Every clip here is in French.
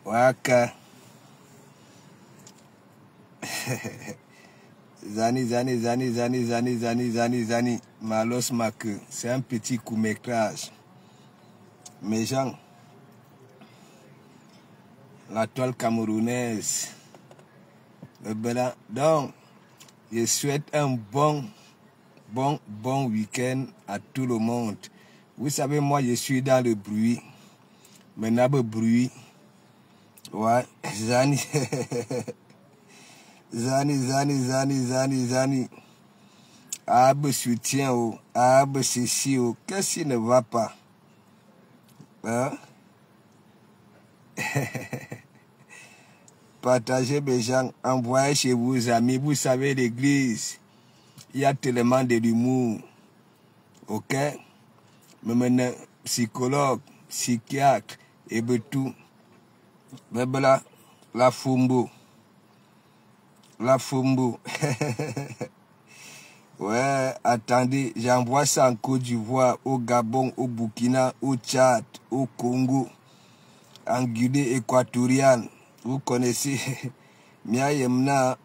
Waka. Zani. Malos Mak. C'est un petit court-métrage. Mes gens, la toile camerounaise. Donc, je souhaite un bon week-end à tout le monde. Vous savez, moi, je suis dans le bruit. Maintenant, le bruit. Ouais, Zani. Zani. Abe soutien, abe ceci, qu'est-ce qui ne va pas? Hein? Partagez mes gens, envoyez chez vos amis. Vous savez, l'église, il y a tellement de l'humour. Ok? Mais maintenant, psychologue, psychiatre, et tout. Mais voilà, la fumbo. Ouais, attendez, j'envoie ça en Côte d'Ivoire, au Gabon, au Burkina, au Tchad, au Congo, en Guinée équatoriale. Vous connaissez, Mia Yemna,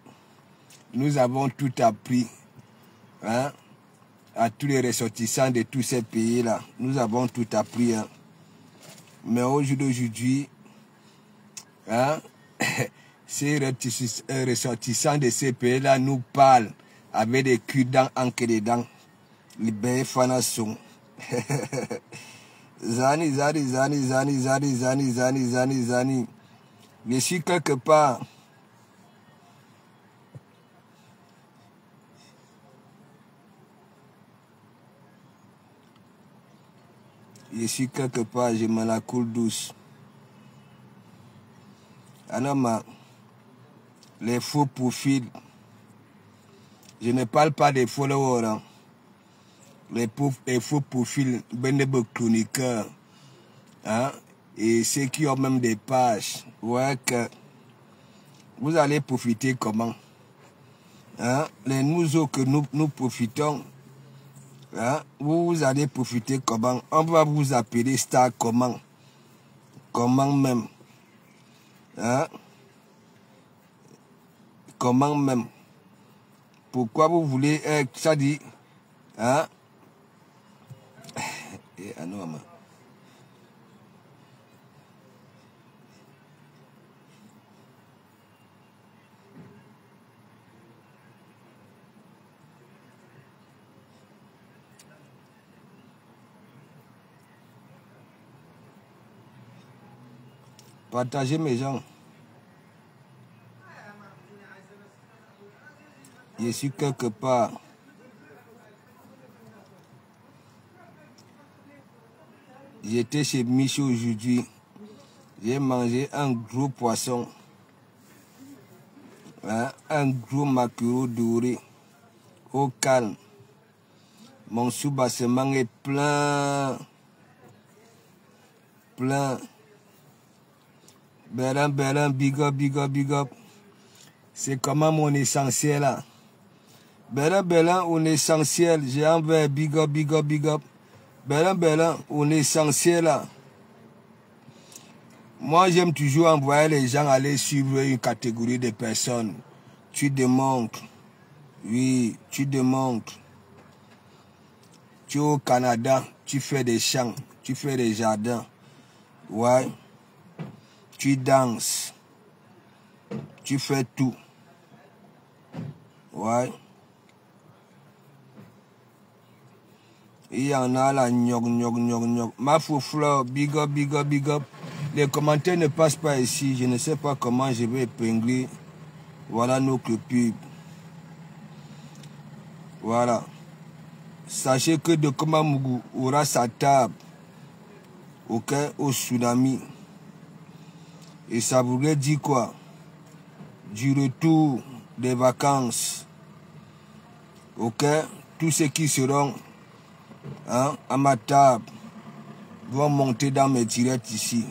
nous avons tout appris, hein, à tous les ressortissants de tous ces pays-là. Nous avons tout appris, hein. Mais aujourd'hui, hein, ces ressortissants de ces pays-là nous parlent avec des cul-dents en dedans. Les belles fanasons. Zani. Je suis quelque part. Je me la coule douce. Anama, les faux profils. Je ne parle pas des followers. Hein. Les faux profils, des chroniqueurs. Hein, et ceux qui ont même des pages. Ouais, que vous allez profiter comment? Hein, les nous que nous profitons. Hein, vous allez profiter comment? On va vous appeler star comment? Comment même? Hein? Comment même? Pourquoi vous voulez être, ça dit, hein? Et anoma. Partagez mes gens. Je suis quelque part. J'étais chez Michel aujourd'hui. J'ai mangé un gros poisson. Hein, un gros maquereau doré. Au calme. Mon sous-bassement est plein. Bérin, big up. C'est comment mon essentiel là. Bérin, on est essentiel. J'ai envers big up. Bérin, on est essentiel là. Moi, j'aime toujours envoyer les gens aller suivre une catégorie de personnes. Tu démontres. Oui, tu démontres. Tu es au Canada, tu fais des champs, tu fais des jardins. Ouais. Tu danses. Tu fais tout. Ouais. Il y en a là, gnog. Ma foufleur, big up. Les commentaires ne passent pas ici. Je ne sais pas comment je vais épingler. Voilà nos pubs. Voilà. Sachez que de Komamougou aura sa table. Ok, au tsunami. Et ça voudrait dire quoi? Du retour des vacances. Ok, tous ceux qui seront, hein, à ma table vont monter dans mes directs ici.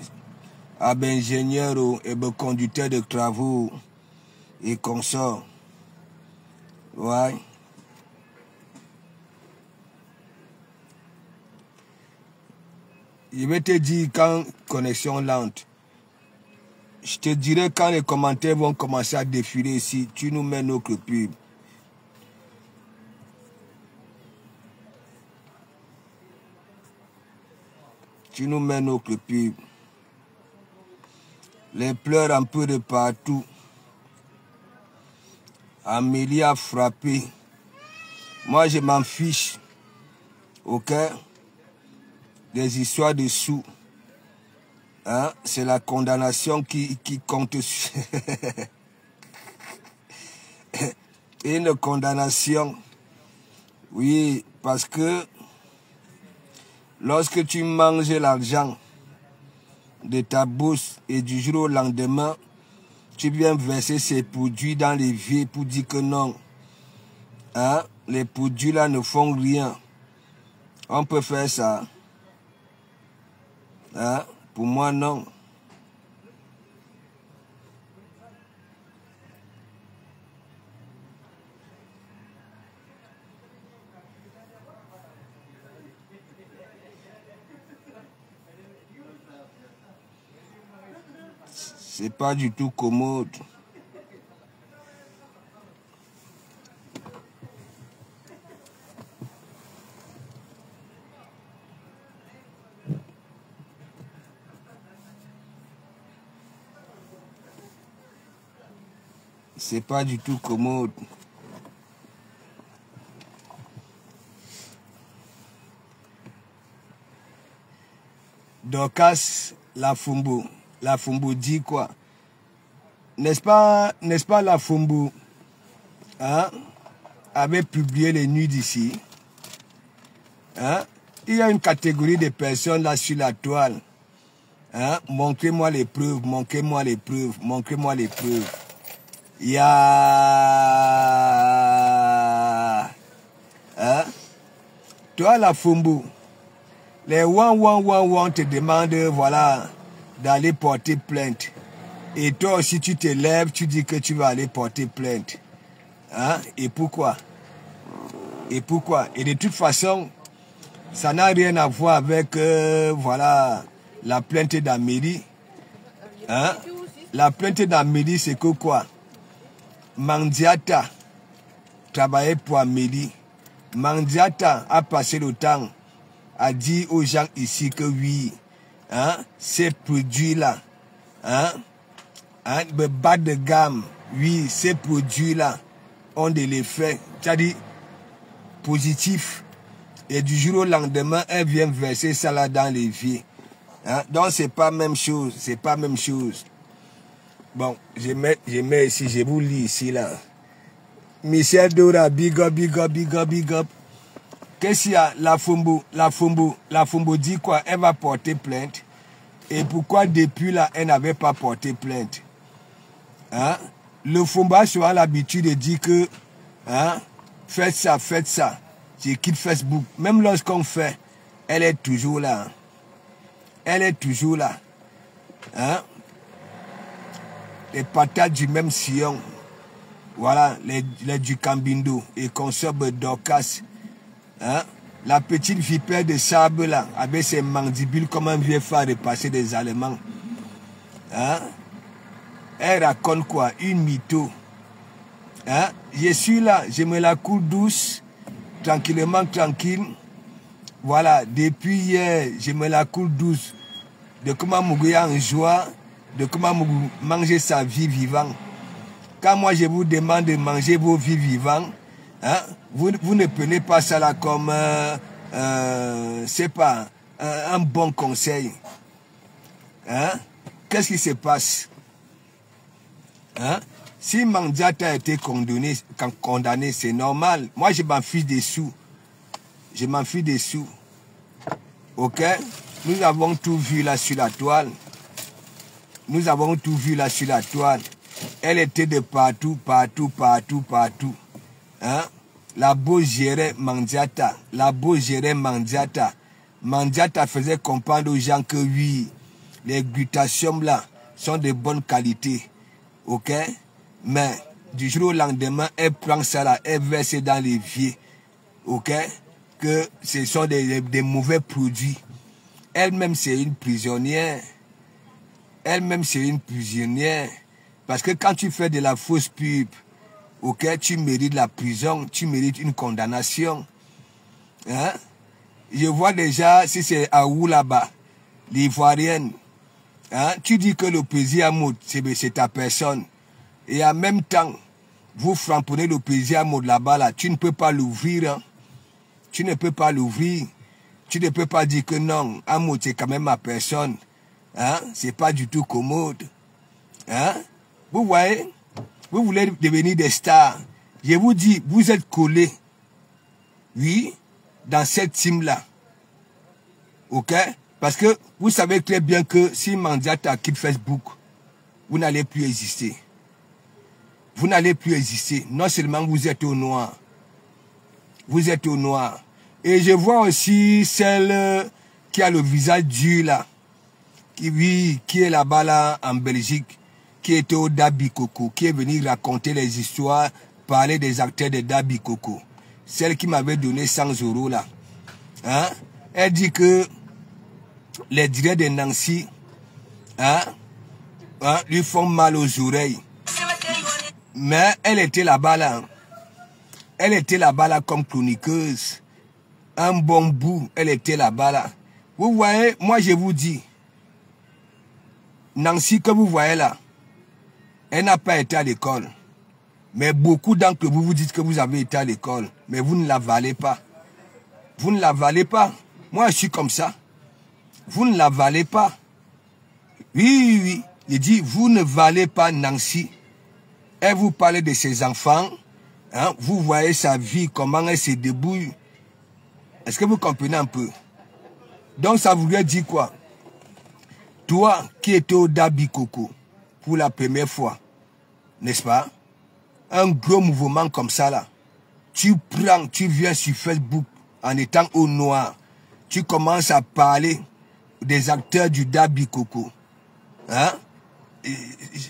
Ab ingénieur et conducteur de travaux et consorts. Ouais. Je vais te dire quand connexion lente. Je te dirai quand les commentaires vont commencer à défiler ici, tu nous mets notre pub. Tu nous mets notre pub. Les pleurs un peu de partout. Amélie a frappé. Moi, je m'en fiche. Ok? Des histoires de sous. Hein? C'est la condamnation qui compte. Une condamnation. Oui, parce que lorsque tu manges l'argent de ta bourse et du jour au lendemain, tu viens verser ces produits dans les vies pour dire que non. Hein? Les produits là ne font rien. On peut faire ça. Hein? Pour moi, non. C'est pas du tout commode. C'est pas du tout commode. Dorcas Lafumbo. Lafumbo dit quoi? N'est-ce pas Lafumbo, hein, avait publié les nudes ici? Hein? Il y a une catégorie de personnes là sur la toile. Hein? Montrez-moi les preuves, montrez-moi les preuves, montrez-moi les preuves. Il y a... Hein? Toi, Lafumbo, les one te demandent, voilà, d'aller porter plainte. Et toi aussi, tu te lèves, tu dis que tu vas aller porter plainte. Hein? Et pourquoi? Et pourquoi? Et de toute façon, ça n'a rien à voir avec, voilà, la plainte d'Amélie. Hein? La plainte d'Amélie, c'est que quoi? Mandiata travaillait pour Amélie. Mandiata a passé le temps à dire aux gens ici que oui, hein, ces produits-là, hein, de bas de gamme, oui, ces produits-là ont de l'effet, c'est-à-dire positif. Et du jour au lendemain, elle vient verser ça là dans les vies. Hein? Donc, c'est pas même chose, c'est pas même chose. Bon, je mets ici, je vous lis ici, là. Michel Dora, big up, big up, big up, big up. Qu'est-ce qu'il y a? Lafumbo dit quoi? Elle va porter plainte. Et pourquoi depuis là, elle n'avait pas porté plainte? Hein? Le Fumbo a souvent l'habitude de dire que, hein, faites ça, faites ça. Je quitte Facebook. Même lorsqu'on fait, elle est toujours là. Elle est toujours là. Hein? Les patates du même sillon. Voilà, les du Cambindo et consorts Dorcas. Hein? La petite vipère de sable là, avec ses mandibules comme un vieux phare de passer des Allemands. Hein? Elle raconte quoi? Une mytho. Hein? Je suis là, je me la coule douce, tranquillement, tranquille. Voilà, depuis hier, je me la coule douce. De comment mourir en joie, de comment manger sa vie vivante. Quand moi je vous demande de manger vos vies vivantes, hein, vous ne prenez pas ça là comme, c'est pas un bon conseil. Hein? Qu'est-ce qui se passe? Hein? Si Mandiata a été condamné, c'est normal. Moi, je m'en fiche des sous. Je m'en fiche des sous. Ok? Nous avons tout vu là sur la toile. Nous avons tout vu là sur la toile. Elle était de partout, partout, partout, partout. Hein? La beau gérait Mandiata. La beau gérait Mandiata. Mandiata faisait comprendre aux gens que oui, les glutations là sont de bonne qualité. Ok? Mais du jour au lendemain, elle prend ça là, elle verse dans l'évier. Ok? Que ce sont des mauvais produits. Elle-même, c'est une prisonnière. elle-même c'est une prisonnière. Parce que quand tu fais de la fausse pub, ok, tu mérites la prison, tu mérites une condamnation. Hein? Je vois déjà, si c'est Aou là-bas, l'Ivoirienne, hein, tu dis que le président Moud, c'est ta personne. Et en même temps, vous frapponnez le président Moud là-bas, là, tu ne peux pas l'ouvrir. Hein? Tu ne peux pas l'ouvrir. Tu ne peux pas dire que non, Amoud, c'est quand même ma personne. Hein? C'est pas du tout commode. Hein? Vous voyez, vous voulez devenir des stars. Je vous dis, vous êtes collés. Oui, dans cette team-là. Ok? Parce que vous savez très bien que si Mandiata quitte Facebook, vous n'allez plus exister. Vous n'allez plus exister. Non seulement vous êtes au noir. Vous êtes au noir. Et je vois aussi celle qui a le visage dur là. Qui est là-bas là en Belgique. Qui était au Dabi Coco. Qui est venu raconter les histoires, parler des acteurs de Dabi Coco. Celle qui m'avait donné 100 € là. Hein? Elle dit que les directs de Nancy lui font mal aux oreilles. Mais elle était là-bas là. Elle était là-bas là comme chroniqueuse. Un bon bout, elle était là-bas là. Vous voyez, moi je vous dis, Nancy que vous voyez là, elle n'a pas été à l'école. Mais beaucoup d'entre vous vous dites que vous avez été à l'école. Mais vous ne la valez pas. Vous ne la valez pas. Moi je suis comme ça. Vous ne la valez pas. Oui, oui. Il dit, vous ne valez pas Nancy. Elle vous parle de ses enfants. Hein? Vous voyez sa vie, comment elle se débrouille. Est-ce que vous comprenez un peu? Donc ça voudrait dire quoi? Toi qui étais au Dabi Coco pour la première fois, n'est-ce pas? Un gros mouvement comme ça là. Tu prends, tu viens sur Facebook en étant au noir. Tu commences à parler des acteurs du Dabi Coco. Hein?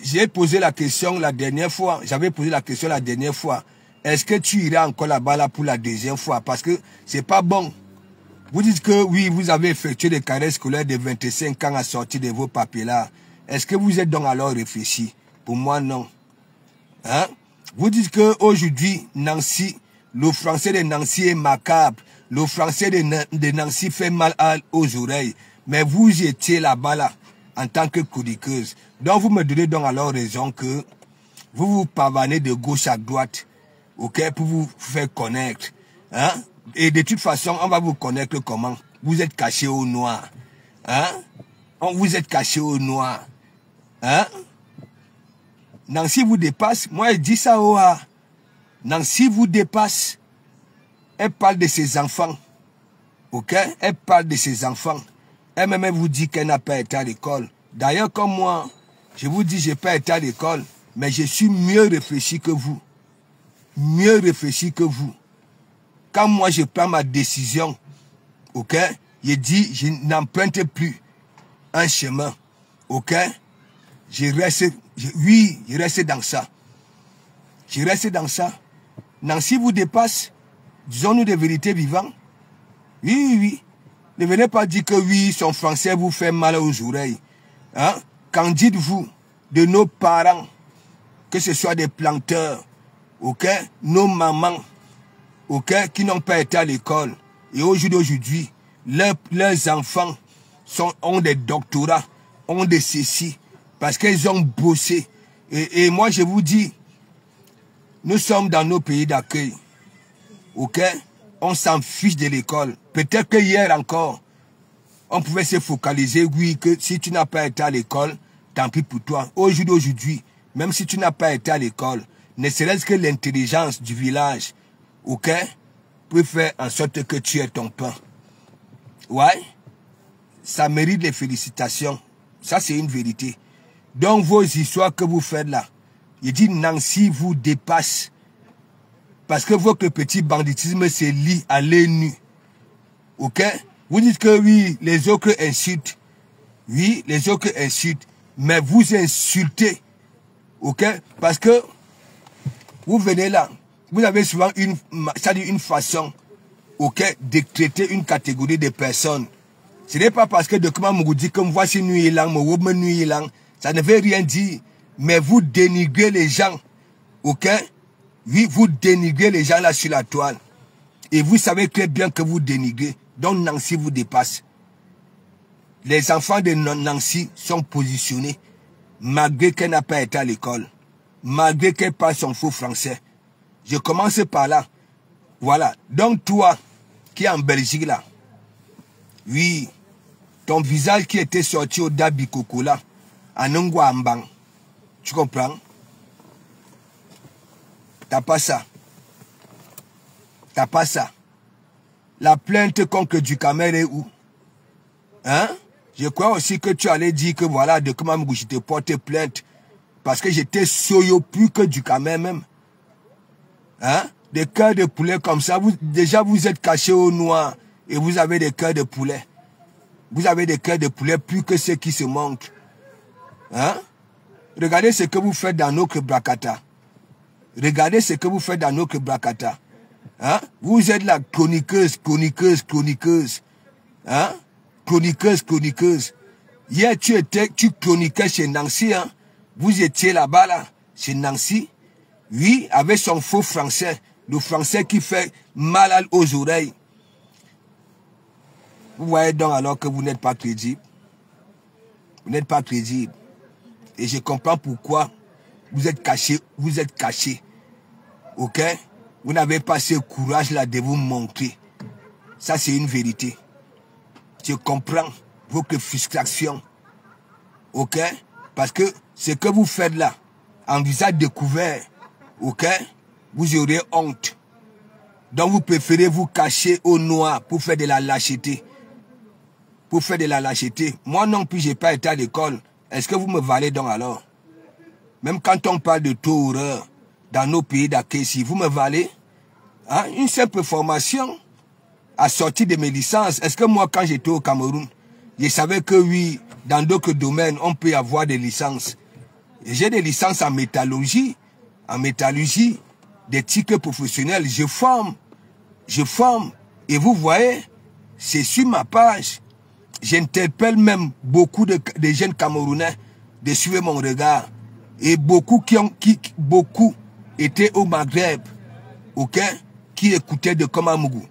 J'ai posé la question la dernière fois. J'avais posé la question la dernière fois. Est-ce que tu iras encore là-bas là pour la deuxième fois? Parce que c'est pas bon. Vous dites que oui, vous avez effectué des carrières scolaires de 25 ans à sortir de vos papiers là. Est-ce que vous êtes donc alors réfléchi? Pour moi, non. Hein? Vous dites que aujourd'hui, Nancy, le français de Nancy est macabre. Le français de Nancy fait mal aux oreilles. Mais vous étiez là-bas là, en tant que chroniqueuse. Donc vous me donnez donc alors raison que vous vous pavanez de gauche à droite, ok, pour vous faire connaître. Hein? Et de toute façon, on va vous connaître comment? Vous êtes caché au noir. Hein? Vous êtes caché au noir. Hein? Nancy vous dépasse. Moi, je dis ça au A. Nancy vous dépasse. Elle parle de ses enfants. Ok? Elle parle de ses enfants. Elle-même vous dit qu'elle n'a pas été à l'école. D'ailleurs, comme moi, je vous dis, je n'ai pas été à l'école, mais je suis mieux réfléchi que vous. Mieux réfléchi que vous. Quand moi, je prends ma décision, ok, je dis, je n'emprunte plus un chemin, ok, je reste dans ça. Je reste dans ça. Nancy vous dépasse, disons-nous des vérités vivantes. Oui, oui. Ne venez pas dire que oui, son français vous fait mal aux oreilles. Hein? Qu'en dites-vous de nos parents, que ce soit des planteurs, ok, nos mamans, ok, qui n'ont pas été à l'école. Et aujourd'hui, leurs enfants ont des doctorats, ont des ceci, parce qu'ils ont bossé. Et moi, je vous dis, nous sommes dans nos pays d'accueil. Ok? On s'en fiche de l'école. Peut-être que hier encore, on pouvait se focaliser, oui, que si tu n'as pas été à l'école, tant pis pour toi. Aujourd'hui, même si tu n'as pas été à l'école, ne serait-ce que l'intelligence du village, ok, peut faire en sorte que tu aies ton pain. Ouais? Ça mérite les félicitations. Ça, c'est une vérité. Donc, vos histoires que vous faites là, il dit Nancy vous dépasse. Parce que votre petit banditisme se lie à l'œil nu. Ok? Vous dites que oui, les autres insultent. Oui, les autres insultent. Mais vous insultez. Ok? Parce que vous venez là. Vous avez souvent une façon, ok, de traiter une catégorie de personnes. Ce n'est pas parce que de comment vous dites que voici nuit lang, Ça ne veut rien dire. Mais vous dénigrez les gens. Ok? Oui, vous dénigrez les gens là sur la toile. Et vous savez très bien que vous dénigrez. Donc Nancy vous dépasse. Les enfants de Nancy sont positionnés. Malgré qu'elle n'a pas été à l'école. Malgré qu'elle parle son faux français. Je commence par là. Voilà. Donc toi, qui est en Belgique là. Oui. Ton visage qui était sorti au Dabikoko là. À Ngwambang. Tu comprends? T'as pas ça. T'as pas ça. La plainte contre Duhamel est où? Hein? Je crois aussi que tu allais dire que voilà, de comment je te porte plainte. Parce que j'étais soyo plus que Duhamel même. Hein? Des cœurs de poulet comme ça. Déjà, vous êtes cachés au noir. Et vous avez des cœurs de poulet. Vous avez des cœurs de poulet plus que ceux qui se montrent. Hein? Regardez ce que vous faites dans notre Brakata. Regardez ce que vous faites dans notre Brakata. Hein? Vous êtes la chroniqueuse. Hein? Chroniqueuse. Hier, tu chroniquais chez Nancy. Hein? Vous étiez là-bas, là, chez Nancy. Oui, avec son faux français. Le français qui fait mal aux oreilles. Vous voyez donc alors que vous n'êtes pas crédible. Vous n'êtes pas crédible. Et je comprends pourquoi vous êtes caché. Vous êtes caché. Ok? Vous n'avez pas ce courage-là de vous montrer. Ça, c'est une vérité. Je comprends votre frustration. Ok? Parce que ce que vous faites là, en visage découvert, ok? Vous aurez honte. Donc vous préférez vous cacher au noir pour faire de la lâcheté. Pour faire de la lâcheté. Moi non plus, je n'ai pas été à l'école. Est-ce que vous me valez donc alors? Même quand on parle de taux horreur dans nos pays d'accueil, si vous me valez, hein, une simple formation à sortir de mes licences. Est-ce que moi, quand j'étais au Cameroun, je savais que oui, dans d'autres domaines, on peut avoir des licences. J'ai des licences en métallurgie, des tickets professionnels. Je forme. Et vous voyez, c'est sur ma page. J'interpelle même beaucoup de jeunes Camerounais de suivre mon regard. Et beaucoup beaucoup étaient au Maghreb, ok, qui écoutaient de Komamougou.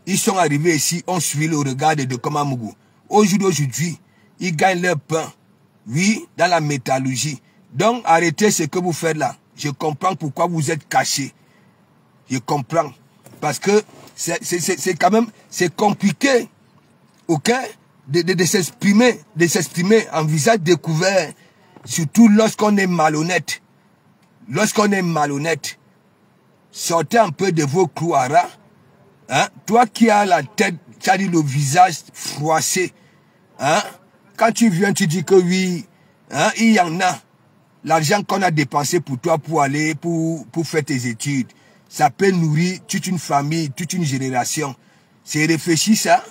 Ils sont arrivés ici, ont suivi le regard de Komamougou. Aujourd'hui, ils gagnent leur pain, oui, dans la métallurgie. Donc, arrêtez ce que vous faites là. Je comprends pourquoi vous êtes cachés. Je comprends. Parce que c'est quand même, c'est compliqué, ok, de s'exprimer en visage découvert, surtout lorsqu'on est malhonnête. Lorsqu'on est malhonnête, sortez un peu de vos clouaras. Hein? Toi qui as la tête, tu as dit le visage froissé. Hein? Quand tu viens, tu dis que oui, hein, il y en a. L'argent qu'on a dépensé pour toi pour aller, pour faire tes études, ça peut nourrir toute une famille, toute une génération. C'est réfléchi ça.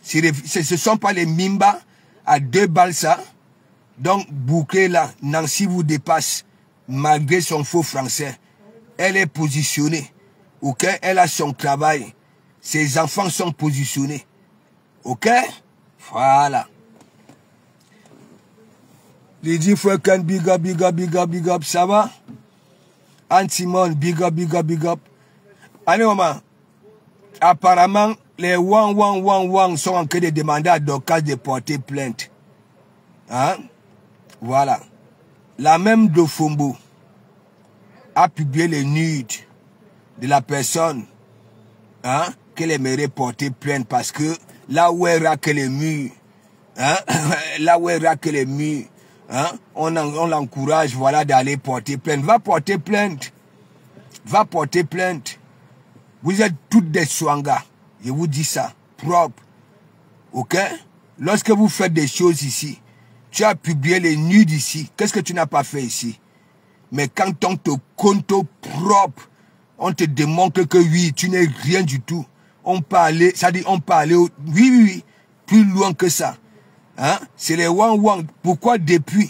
Ce ne sont pas les Mimba à 2 balles ça. Donc, bouclé là, Nancy vous dépasse, malgré son faux français. Elle est positionnée. Ok? Elle a son travail. Ses enfants sont positionnés. Ok? Voilà. Lydie Fouken, big up, ça va? Anne-Simone, big up. Allez, maman. Apparemment, les Wang sont en train de demander à Dorcas de porter plainte. Hein? Voilà. La même de Fombo a publié les nudes de la personne, hein, qu'elle aimerait porter plainte parce que là où elle raque les murs, hein, là où elle raque les murs, hein, on l'encourage, voilà, d'aller porter plainte. Va porter plainte. Va porter plainte. Vous êtes toutes des swangas. Je vous dis ça. Propre. Ok? Lorsque vous faites des choses ici, tu as publié les nudes ici. Qu'est-ce que tu n'as pas fait ici? Mais quand on te compte propre, on te démontre que oui, tu n'es rien du tout. On peut aller, ça dit on peut aller, oui, plus loin que ça. Hein? C'est les Wang. Pourquoi depuis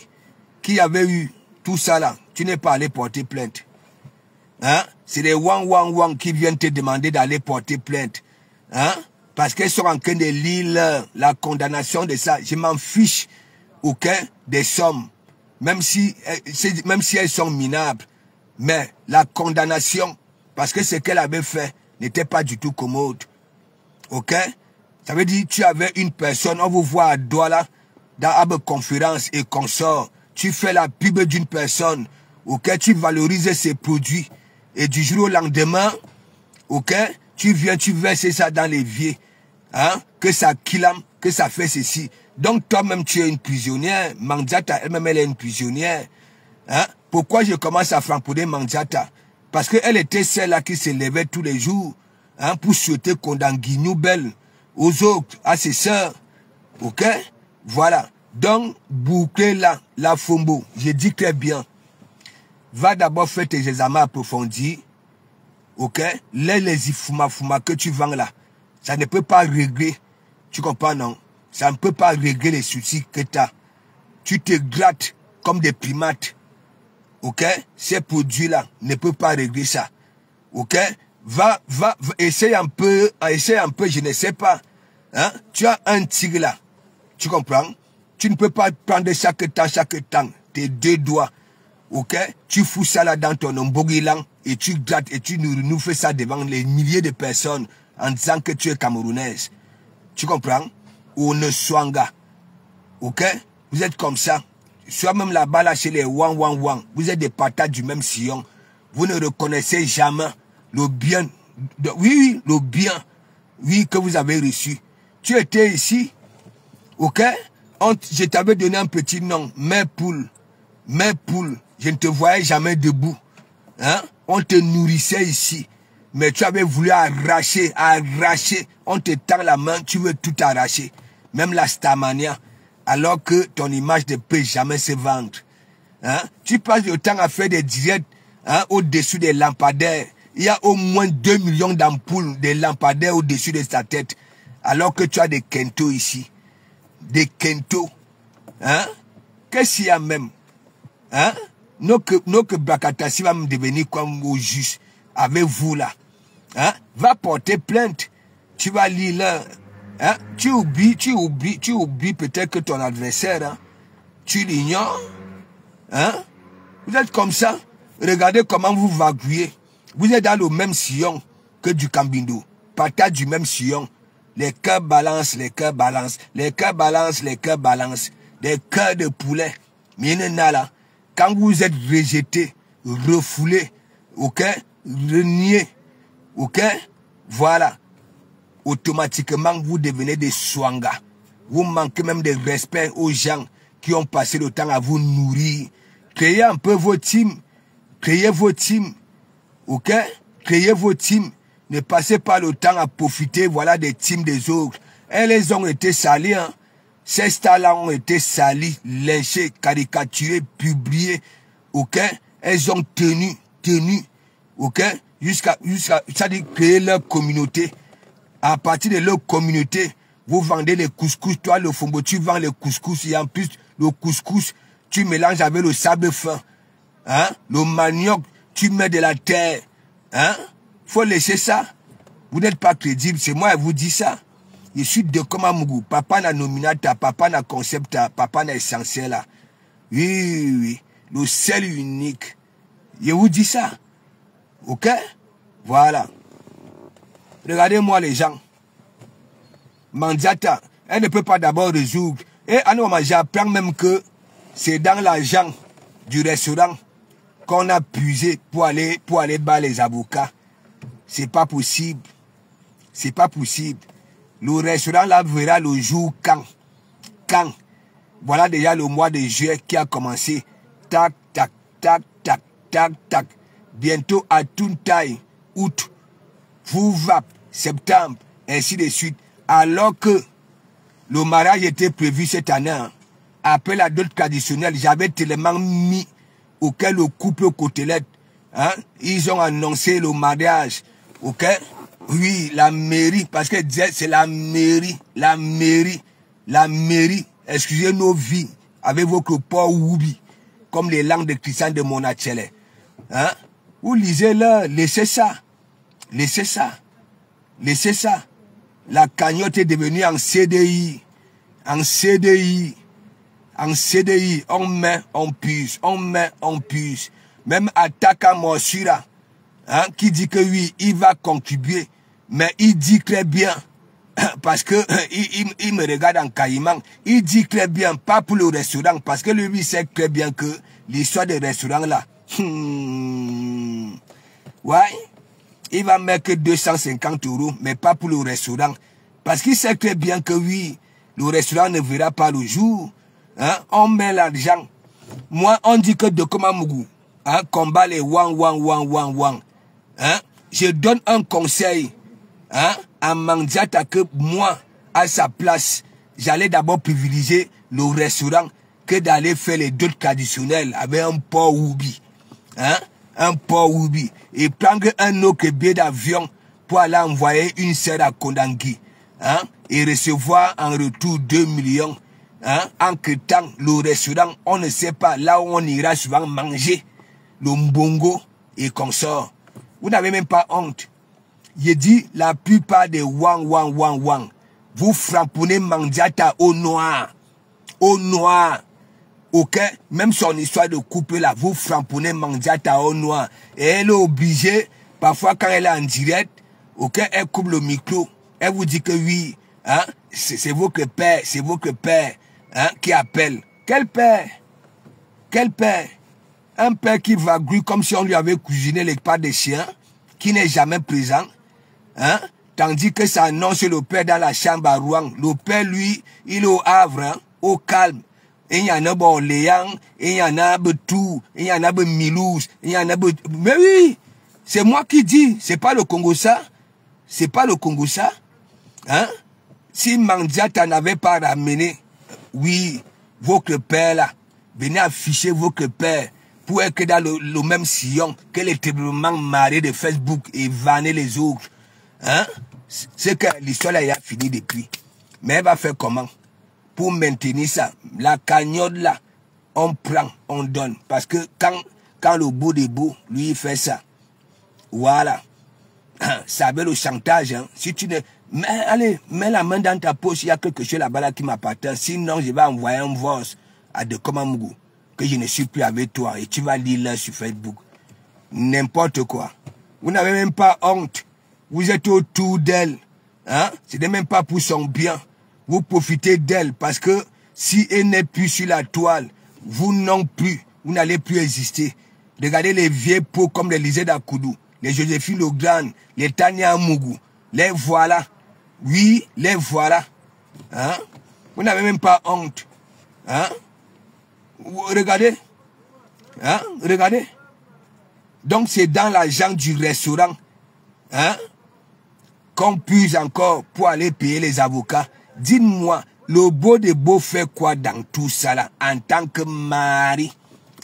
qu'il y avait eu tout ça là, tu n'es pas allé porter plainte? Hein? C'est les Wang qui viennent te demander d'aller porter plainte. Hein? Parce qu'elles sont en train de lire la condamnation de ça. Je m'en fiche, aucun des sommes. même si elles sont minables. Mais la condamnation, parce que ce qu'elle avait fait n'était pas du tout commode. Ok? Ça veut dire tu avais une personne, on vous voit à Douala, dans une conférence et consort. Tu fais la pub d'une personne, ok? Tu valorises ses produits. Et du jour au lendemain, ok? Tu viens, tu verses ça dans l'évier. Hein? Que ça kilame, que ça fait ceci. Donc toi-même tu es une prisonnière. Mandiata elle-même elle est une prisonnière. Hein? Pourquoi je commence à franc-pouder Mandiata? Parce qu'elle était celle-là qui se levait tous les jours, hein, pour souhaiter qu'on Guignou belle aux autres, à ses sœurs. Ok? Voilà. Donc, boucler là, la Fombo, je dis très bien. Va d'abord faire tes examens approfondis. Ok? Les ifuma que tu vends là, ça ne peut pas régler. Tu comprends, non? Ça ne peut pas régler les soucis que tu as. Tu te grattes comme des primates. Ok? Ces produits-là ne peuvent pas régler ça. Ok? Va, essaye un peu, je ne sais pas. Hein? Tu as un tigre là. Tu comprends? Tu ne peux pas prendre chaque temps, tes deux doigts. Ok? Tu fous ça là dans ton ombogilang et tu grattes et tu nous fais ça devant les milliers de personnes en disant que tu es camerounaise. Tu comprends? Ou ne swanga. Ok? Vous êtes comme ça. Soit même là-bas là chez les wang. Vous êtes des patates du même sillon. Vous ne reconnaissez jamais le bien. Oui, le bien. Oui, que vous avez reçu. Tu étais ici. Ok? Je t'avais donné un petit nom. Mère poule. Je ne te voyais jamais debout. Hein? On te nourrissait ici. Mais tu avais voulu arracher. On te tend la main, tu veux tout arracher. Même la Starmania. Alors que ton image ne peut jamais se vendre. Hein? Tu passes le temps à faire des directs, hein, au-dessus des lampadaires. Il y a au moins 2 millions d'ampoules, des lampadaires au-dessus de sa tête. Alors que tu as des kentos ici. Des kentos. Hein? Qu'est-ce qu'il y a même? Hein? Nos que Bakatassi va me devenir comme au juste avec vous là. Hein? Va porter plainte. Tu vas lire là. Hein? Tu oublies peut-être que ton adversaire, hein? Tu l'ignores. Hein? Vous êtes comme ça. Regardez comment vous vaguez. Vous êtes dans le même sillon que du Cambindo. Patate du même sillon. Les cœurs balancent, les cœurs balancent. Les cœurs balancent, les cœurs balancent. Des cœurs de poulet. Là. Quand vous êtes rejeté, refoulé, ok? Renié, ok? Voilà. Automatiquement, vous devenez des swangas. Vous manquez même de respect aux gens qui ont passé le temps à vous nourrir. Créez un peu vos teams. Créez vos teams. Ok? Créez vos teams. Ne passez pas le temps à profiter, voilà, des teams des autres. Elles ont été salies, hein. Ces stars-là ont été salies, lynchées, caricaturées, publiées. Ok? Elles ont tenu. Ok? Jusqu'à créer leur communauté. À partir de leur communauté, vous vendez les couscous. Toi, le Fombo, tu vends les couscous. Et en plus, le couscous, tu mélanges avec le sable fin. Hein? Le manioc, tu mets de la terre. Hein? Faut laisser ça. Vous n'êtes pas crédible. C'est moi qui vous dis ça. Je suis de Komamougou. Papa n'a nominata, papa n'a concepta, papa n'a essentiel. Oui. Le seul unique. Je vous dis ça. Ok? Voilà. Regardez-moi les gens. Mandiata, elle ne peut pas d'abord résoudre. Et à nous, j'apprends même que c'est dans l'argent du restaurant qu'on a puisé pour aller battre les avocats. C'est pas possible. C'est pas possible. Le restaurant là verra le jour quand. Voilà déjà le mois de juillet qui a commencé. Tac. Bientôt à Tuntaï, août, Fouvap, septembre, ainsi de suite. Alors que le mariage était prévu cette année, hein, après la dot traditionnelle, j'avais tellement mis auquel le couple côtelette, hein, ils ont annoncé le mariage, ok? Oui, la mairie, parce que c'est la mairie, excusez nos vies, avec votre port Woubi, comme les langues de Christian de Monachele. Hein? Vous lisez là, laissez ça. La cagnotte est devenue en CDI. En CDI, on met, on puise, on met, on puise. Même Ataka Morsura, hein, qui dit que oui, il va contribuer, mais il dit très bien, parce que il me regarde en caïman, il dit très bien, pas pour le restaurant, parce que lui sait très bien que l'histoire des restaurants là, ouais, il va mettre que 250 €, mais pas pour le restaurant, parce qu'il sait très bien que oui, le restaurant ne verra pas le jour, hein, on met l'argent. Moi, on dit que de Komamougou, hein, combat les wang. Hein, je donne un conseil, hein, à Mandiata que moi, à sa place, j'allais d'abord privilégier le restaurant que d'aller faire les d'autres traditionnels avec un porc oubi. Hein, un porc oubi. Et prendre un autre billet d'avion pour aller envoyer une sœur à Kondangui. Hein, et recevoir en retour 2 millions. Hein, en quittant le restaurant, on ne sait pas là où on ira souvent manger le mbongo et consort. Vous n'avez même pas honte. Je dis la plupart des wang. Vous frapponnez Mandiata au noir. Au noir. Ok? Même son histoire de couple là, vous frapponnez Mandiata au noir. Et elle est obligée, parfois quand elle est en direct, ok, elle coupe le micro. Elle vous dit que oui, hein, c'est votre père, hein, qui appelle. Quel père? Quel père? Un père qui va grouiller comme si on lui avait cuisiné les pas des chiens, qui n'est jamais présent, hein, tandis que ça annonce le père dans la chambre à Rouen. Le père, lui, il est au Havre, hein, au calme. Et il y en a bon Léang, et il y en a tout, il y en a Milouz, il y en a mais oui, c'est moi qui dis, c'est pas le Congo ça, c'est pas le Congo ça, hein. Si Mandiata n'avait pas ramené, oui, votre père là, venez afficher votre père pour être dans le même sillon que les tremblements marés de Facebook et vanner les autres. Hein? C'est que l'histoire là a fini depuis. Mais elle va faire comment? Pour maintenir ça, la cagnotte là, on prend, on donne. Parce que quand le beau des beaux, lui, il fait ça. Voilà. Ça avait le chantage. Hein. Si tu ne... Mais allez, mets la main dans ta poche, il y a quelque chose là-bas là qui m'appartient. Sinon, je vais envoyer un voice à De Komamougou que je ne suis plus avec toi et tu vas lire là sur Facebook. N'importe quoi. Vous n'avez même pas honte. Vous êtes autour d'elle. Hein? Ce n'est même pas pour son bien. Vous profitez d'elle parce que si elle n'est plus sur la toile, vous non plus, vous n'allez plus exister. Regardez les vieilles peaux comme les Lisée d'Akoudou, les Joséphine Legrand, les Tania Mougou. Les voilà. Oui, les voilà. Hein? Vous n'avez même pas honte. Hein? Regardez. Hein? Regardez. Donc c'est dans l'argent du restaurant, hein, qu'on puise encore pour aller payer les avocats. Dites-moi, le beau de beau fait quoi dans tout ça là, en tant que mari?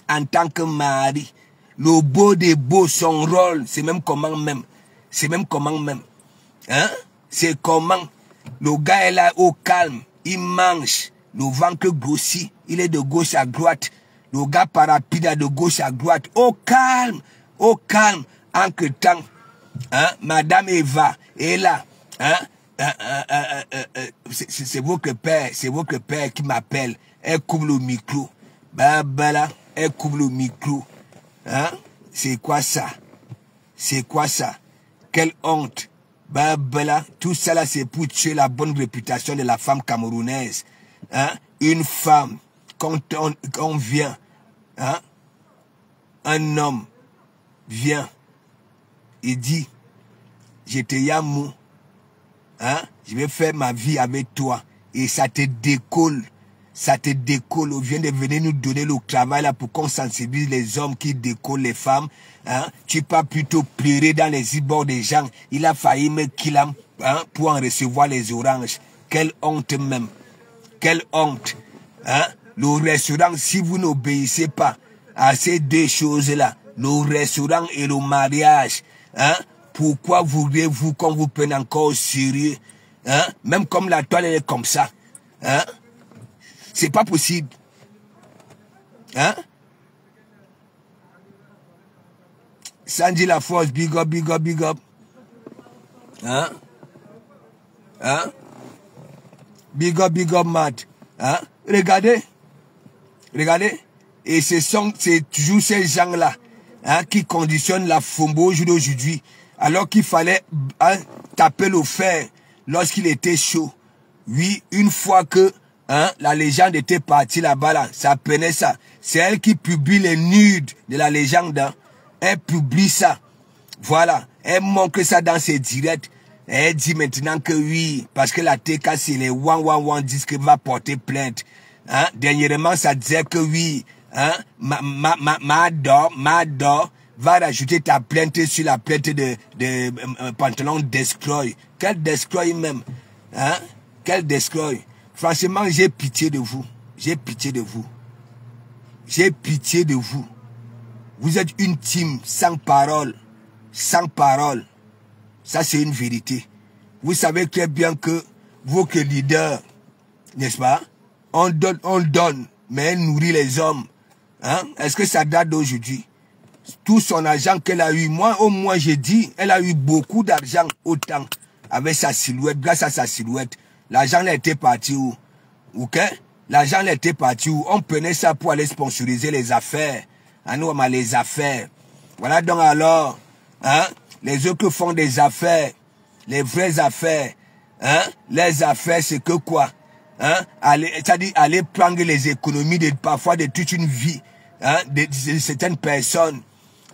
En tant que mari. Le beau de beau, son rôle, c'est même comment même. C'est même comment même. Hein? C'est comment. Le gars est là au calme, il mange, le ventre grossit, il est de gauche à droite. Le gars parapide de gauche à droite, au calme, entre temps, hein, Madame Eva est là, hein, c'est votre père qui m'appelle, elle coupe le micro, là, elle coupe le micro, hein, c'est quoi ça, quelle honte, là, tout ça là c'est pour tuer la bonne réputation de la femme camerounaise, hein, une femme, quand on vient, hein, un homme vient et dit, je te yamou, hein, je vais faire ma vie avec toi, et ça te décolle, on vient de venir nous donner le travail là pour qu'on sensibilise les hommes qui décollent les femmes, hein, tu peux plutôt pleurer dans les bords des gens, il a failli me killer, hein, pour en recevoir les oranges, quelle honte même, quelle honte, hein, le restaurant, si vous n'obéissez pas à ces deux choses-là, le restaurant et le mariage, hein, pourquoi voudriez-vous qu'on vous prenne encore au sérieux, hein, même comme la toile elle est comme ça, hein, c'est pas possible, hein, Sandy La Force, big up, hein, hein, big up, Matt, hein, regardez, Regardez. Et c'est toujours ces gens-là hein, qui conditionnent la Fombo aujourd'hui. Alors qu'il fallait hein, taper le fer lorsqu'il était chaud. Oui, une fois que hein, la légende était partie là-bas, là, ça prenait ça. C'est elle qui publie les nudes de la légende. Hein. Elle publie ça. Voilà. Elle montre ça dans ses directs. Elle dit maintenant que oui, parce que la TK, c'est les 111 disent qu'elle va porter plainte. Hein? Dernièrement, ça disait que oui, hein? Mador va rajouter ta plainte sur la plainte de pantalon Descroy. Quel Descroy même? Hein? Quel Descroy? Franchement, j'ai pitié de vous. J'ai pitié de vous. J'ai pitié de vous. Vous êtes une team sans parole. Sans parole. Ça, c'est une vérité. Vous savez très bien que votre leader, n'est-ce pas? On donne, mais elle nourrit les hommes. Hein? Est-ce que ça date d'aujourd'hui? Tout son argent qu'elle a eu, moi, au moins, j'ai dit, elle a eu beaucoup d'argent autant avec sa silhouette, grâce à sa silhouette. L'argent était parti où? Ok? L'argent était parti où? On prenait ça pour aller sponsoriser les affaires. Hein, nous, on a les affaires. Voilà donc alors, hein? Les autres font des affaires, les vraies affaires. Hein? Les affaires, c'est que quoi? Hein? C'est-à-dire aller prendre les économies parfois de toute une vie hein? de certaines personnes.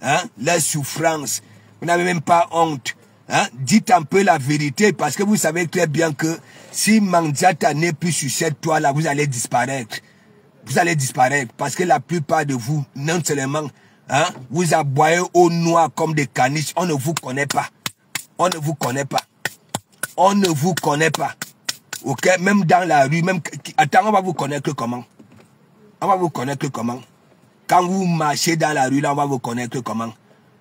Hein? Leurs souffrances. Vous n'avez même pas honte. Hein? Dites un peu la vérité parce que vous savez très bien que si Mandiata n'est plus sur cette toile-là, vous allez disparaître. Vous allez disparaître parce que la plupart de vous, non seulement, hein, vous aboyez au noir comme des caniches, on ne vous connaît pas. On ne vous connaît pas. On ne vous connaît pas. Ok, même dans la rue, même... Attends, on va vous connaître comment? On va vous connaître comment? Quand vous marchez dans la rue, là, on va vous connaître comment?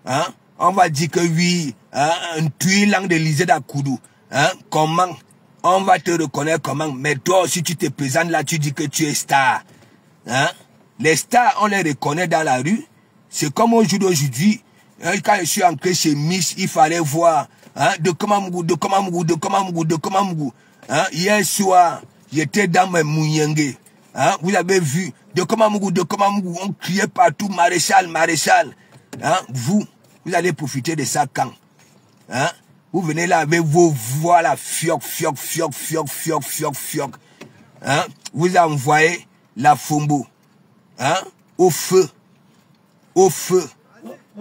Hein? On va dire que oui, hein, un tuile langue de Lisée d'Akoudou. Hein? Comment? On va te reconnaître comment? Mais toi aussi, tu te présentes là, tu dis que tu es star. Hein? Les stars, on les reconnaît dans la rue. C'est comme aujourd'hui. Hein, quand je suis entré chez Miss, il fallait voir hein, de Komamgou. Hein, hier soir, j'étais dans mes Mouyenge. Hein, vous avez vu, de Komamgou, on criait partout, maréchal. Hein, vous allez profiter de ça quand? Hein, vous venez là avec vos voix là, fioc. Hein, vous envoyez la Fombo. Hein, au feu.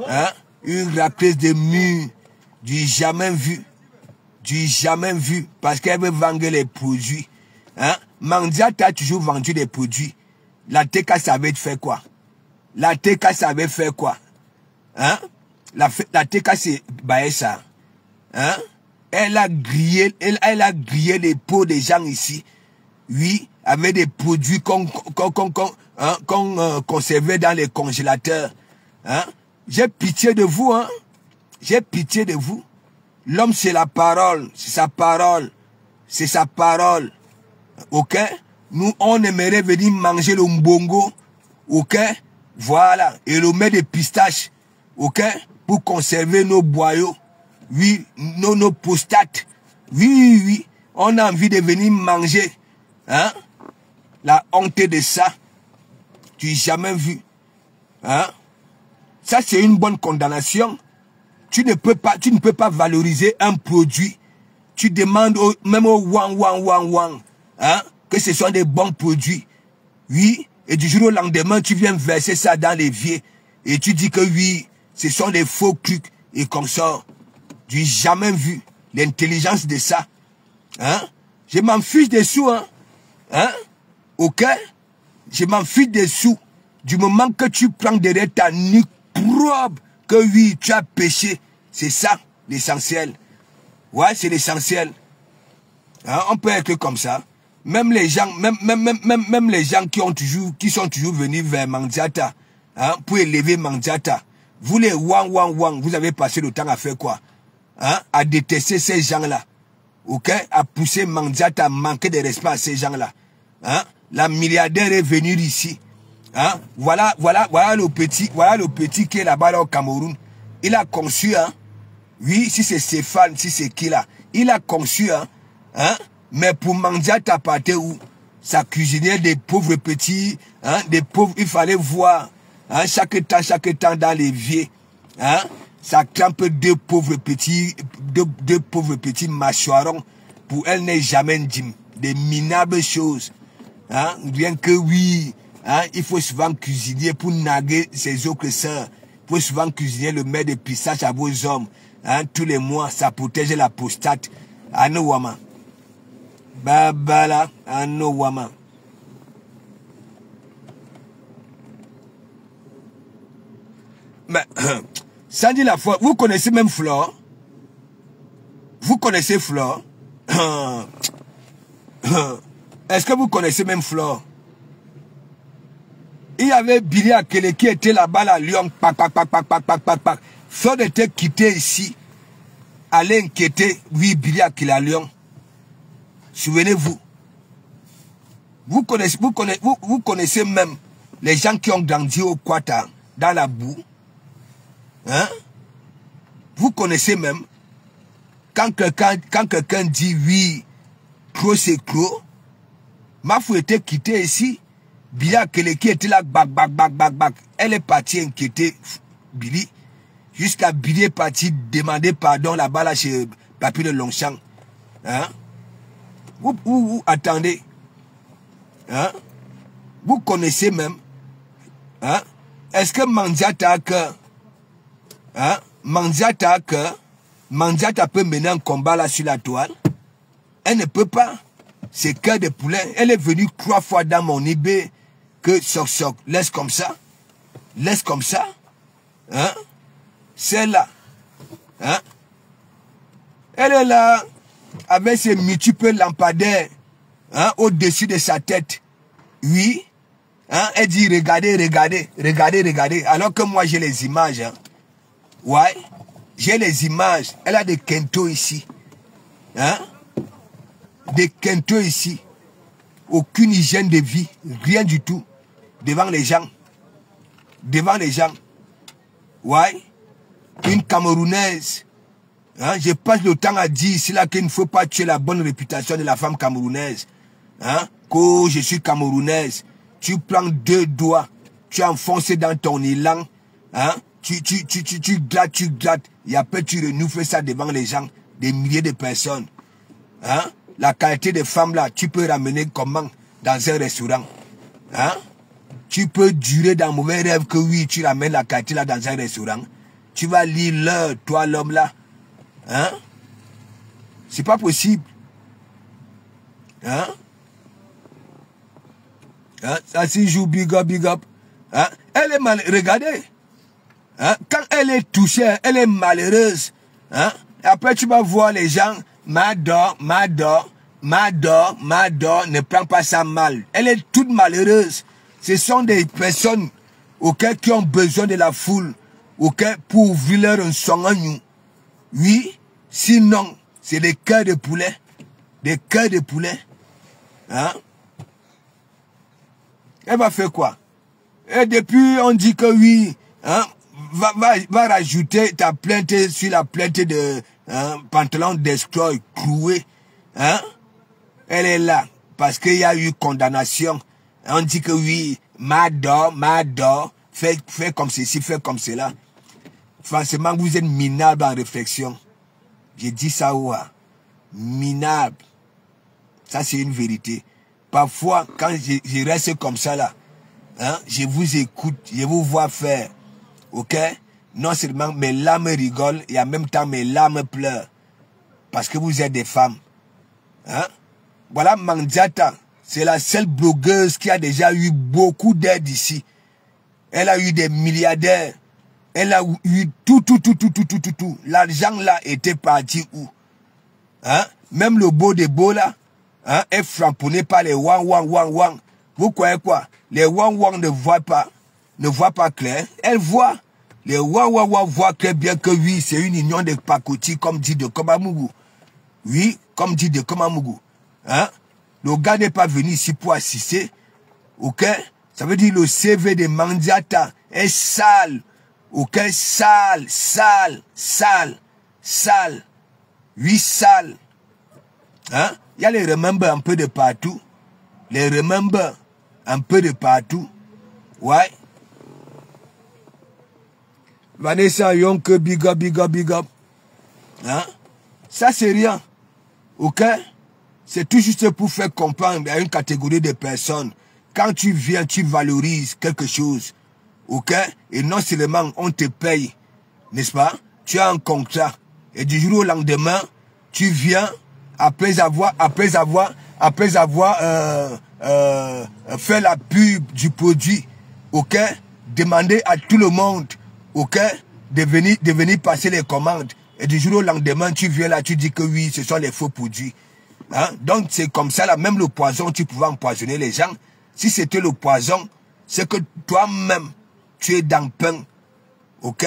Hein, une rappeuse de mur, du jamais vu. Parce qu'elle veut vendre les produits. Hein? Mandiata a toujours vendu des produits. La TK savait faire quoi? La TK savait faire quoi? Hein? La TK c'est Baessa. Hein? Elle a grillé les peaux des gens ici. Oui, avec des produits qu'on conservait dans les congélateurs. Hein? J'ai pitié de vous, hein? J'ai pitié de vous. L'homme, c'est la parole. C'est sa parole. C'est sa parole. Ok? Nous, on aimerait venir manger le mbongo. Ok? Voilà. Et le mets de pistache. Ok? Pour conserver nos boyaux. Oui, nos prostates. Oui. On a envie de venir manger. Hein? La honte de ça. Tu n'as jamais vu. Hein? Ça, c'est une bonne condamnation. Tu ne peux pas valoriser un produit. Tu demandes même au wang, hein, que ce soit des bons produits. Oui, et du jour au lendemain, tu viens verser ça dans l'évier. Et tu dis que oui, ce sont des faux trucs et comme ça. Tu n'as jamais vu l'intelligence de ça. Hein? Je m'en fiche des sous, hein? Hein? Ok? Je m'en fiche des sous. Du moment que tu prends derrière ta nuque propre, que oui, tu as péché. C'est ça, l'essentiel. Ouais, c'est l'essentiel. Hein, on peut être comme ça. Même les gens, même les gens qui sont toujours venus vers Mandiata, hein, pour élever Mandiata. Vous les wang, vous avez passé le temps à faire quoi? Hein, à détester ces gens-là. Ok? À pousser Mandiata, à manquer de respect à ces gens-là. Hein? La milliardaire est venue ici. Hein? Voilà le petit qui est là-bas au Cameroun. Il a conçu, hein? Oui, si c'est Stéphane, si c'est qui là. Il a conçu, hein? Mais pour Mandiata partait où? ça cuisinait des pauvres petits, hein, des pauvres, il fallait voir, hein, chaque temps dans l'évier, hein, ça trempe deux pauvres petits mâchoirons, pour elle n'est jamais dit des minables choses, hein, rien que oui, hein, il faut souvent cuisiner pour naguer ses autres sœurs, il faut souvent cuisiner le mets de pissage à vos hommes, hein, tous les mois, ça protège la prostate, à nos women. Babala, à nos women. Mais, ça dit la fois, vous connaissez même Flore? Vous connaissez Flore? Est-ce que vous connaissez même Flore? Il y avait Billy Akele qui était là-bas à Lyon. Flore était quitté ici. Allez inquiéter, oui, Billy Akele à Lyon. Souvenez-vous. Vous connaissez même les gens qui ont grandi au Kwata, dans la boue. Hein? Vous connaissez même, quand quelqu'un dit oui, trop c'est trop, ma fou était quittée ici, Billy Akele qui était là, elle est partie inquiéter Billy, jusqu'à Billy est parti demander pardon là-bas là chez Papi de Longchamp. Hein? Vous attendez, hein? Vous connaissez même, hein? Est-ce que Mandiata a cœur? Hein? Mandiata a cœur? Mandiata peut mener un combat là sur la toile? Elle ne peut pas. C'est cœur de poulet. Elle est venue 3 fois dans mon eBay que soc, laisse comme ça. Laisse comme ça. Hein? C'est là. Hein? Elle est là avec ses multiples lampadaires, hein, au-dessus de sa tête. Oui. Hein? Elle dit regardez. Alors que moi j'ai les images. Hein? Ouais. J'ai les images. Elle a des kentos ici. Hein? Des kentos ici. Aucune hygiène de vie. Rien du tout. Devant les gens. Devant les gens. Ouais. Une Camerounaise. Hein? Je passe le temps à dire ici là qu'il ne faut pas tuer la bonne réputation de la femme camerounaise. Hein? Que je suis camerounaise. Tu prends 2 doigts. Tu enfonces dans ton élan. Hein? Tu grattes. Et après tu renouveles ça devant les gens. Des milliers de personnes. Hein? La qualité des femmes là, tu peux ramener comment dans un restaurant? Hein? Tu peux durer dans mauvais rêve que oui, tu ramènes la qualité là dans un restaurant. Tu vas lire l'heure, toi l'homme là. Hein? C'est pas possible. Hein? Hein? Ça s'y joue big up. Hein? Elle est mal. Regardez. Hein? Quand elle est touchée, elle est malheureuse. Hein? Et après tu vas voir les gens. Mador, ne prends pas ça mal. Elle est toute malheureuse. Ce sont des personnes auxquelles qui ont besoin de la foule, auxquelles pour ouvrir leur son à nous. Oui, sinon, c'est des cœurs de poulet. Des cœurs de poulet. Hein? Elle va faire quoi? Et depuis, on dit que oui, hein, va rajouter ta plainte sur la plainte de pantalon destroy, cloué. Hein? Elle est là, parce qu'il y a eu condamnation. On dit que oui, Mador, fais comme ceci, fais comme cela. Franchement, vous êtes minable en réflexion. J'ai dit ça, ouais. Minable. Ça, c'est une vérité. Parfois, quand je reste comme ça, là, hein, je vous écoute, je vous vois faire. Ok? Non seulement mes larmes rigolent, et en même temps mes larmes pleurent. Parce que vous êtes des femmes. Hein? Voilà Mandiata. C'est la seule blogueuse qui a déjà eu beaucoup d'aide ici. Elle a eu des milliardaires. Elle a eu tout. L'argent là était parti où? Hein? Même le beau de beau là, hein, est framponné par les wang. Vous croyez quoi? Les wang ne voient pas clair. Elle voit. Les wang voient très bien que oui, c'est une union de pacotille, comme dit de Komamougou. Oui, comme dit de Komamougou. Hein? Le gars n'est pas venu ici pour assister. Ok? Ça veut dire le CV de Mandiata est sale. Ok? Sale. Oui, sale. Hein? Il y a les remembers un peu de partout. les remember un peu de partout. Ouais. Vanessa Yonke, big up, big up, big up. Hein? Ça, c'est rien. Ok? C'est tout juste pour faire comprendre à une catégorie de personnes. Quand tu viens, tu valorises quelque chose. Ok? Et non seulement on te paye, n'est-ce pas? Tu as un contrat. Et du jour au lendemain, tu viens, après avoir fait la pub du produit, ok? Demander à tout le monde, ok? De venir passer les commandes. Et du jour au lendemain, tu viens là, tu dis que oui, ce sont les faux produits. Hein? Donc c'est comme ça, là, même le poison, tu pouvais empoisonner les gens. Si c'était le poison, c'est que toi-même, tu es dans le pain. Ok?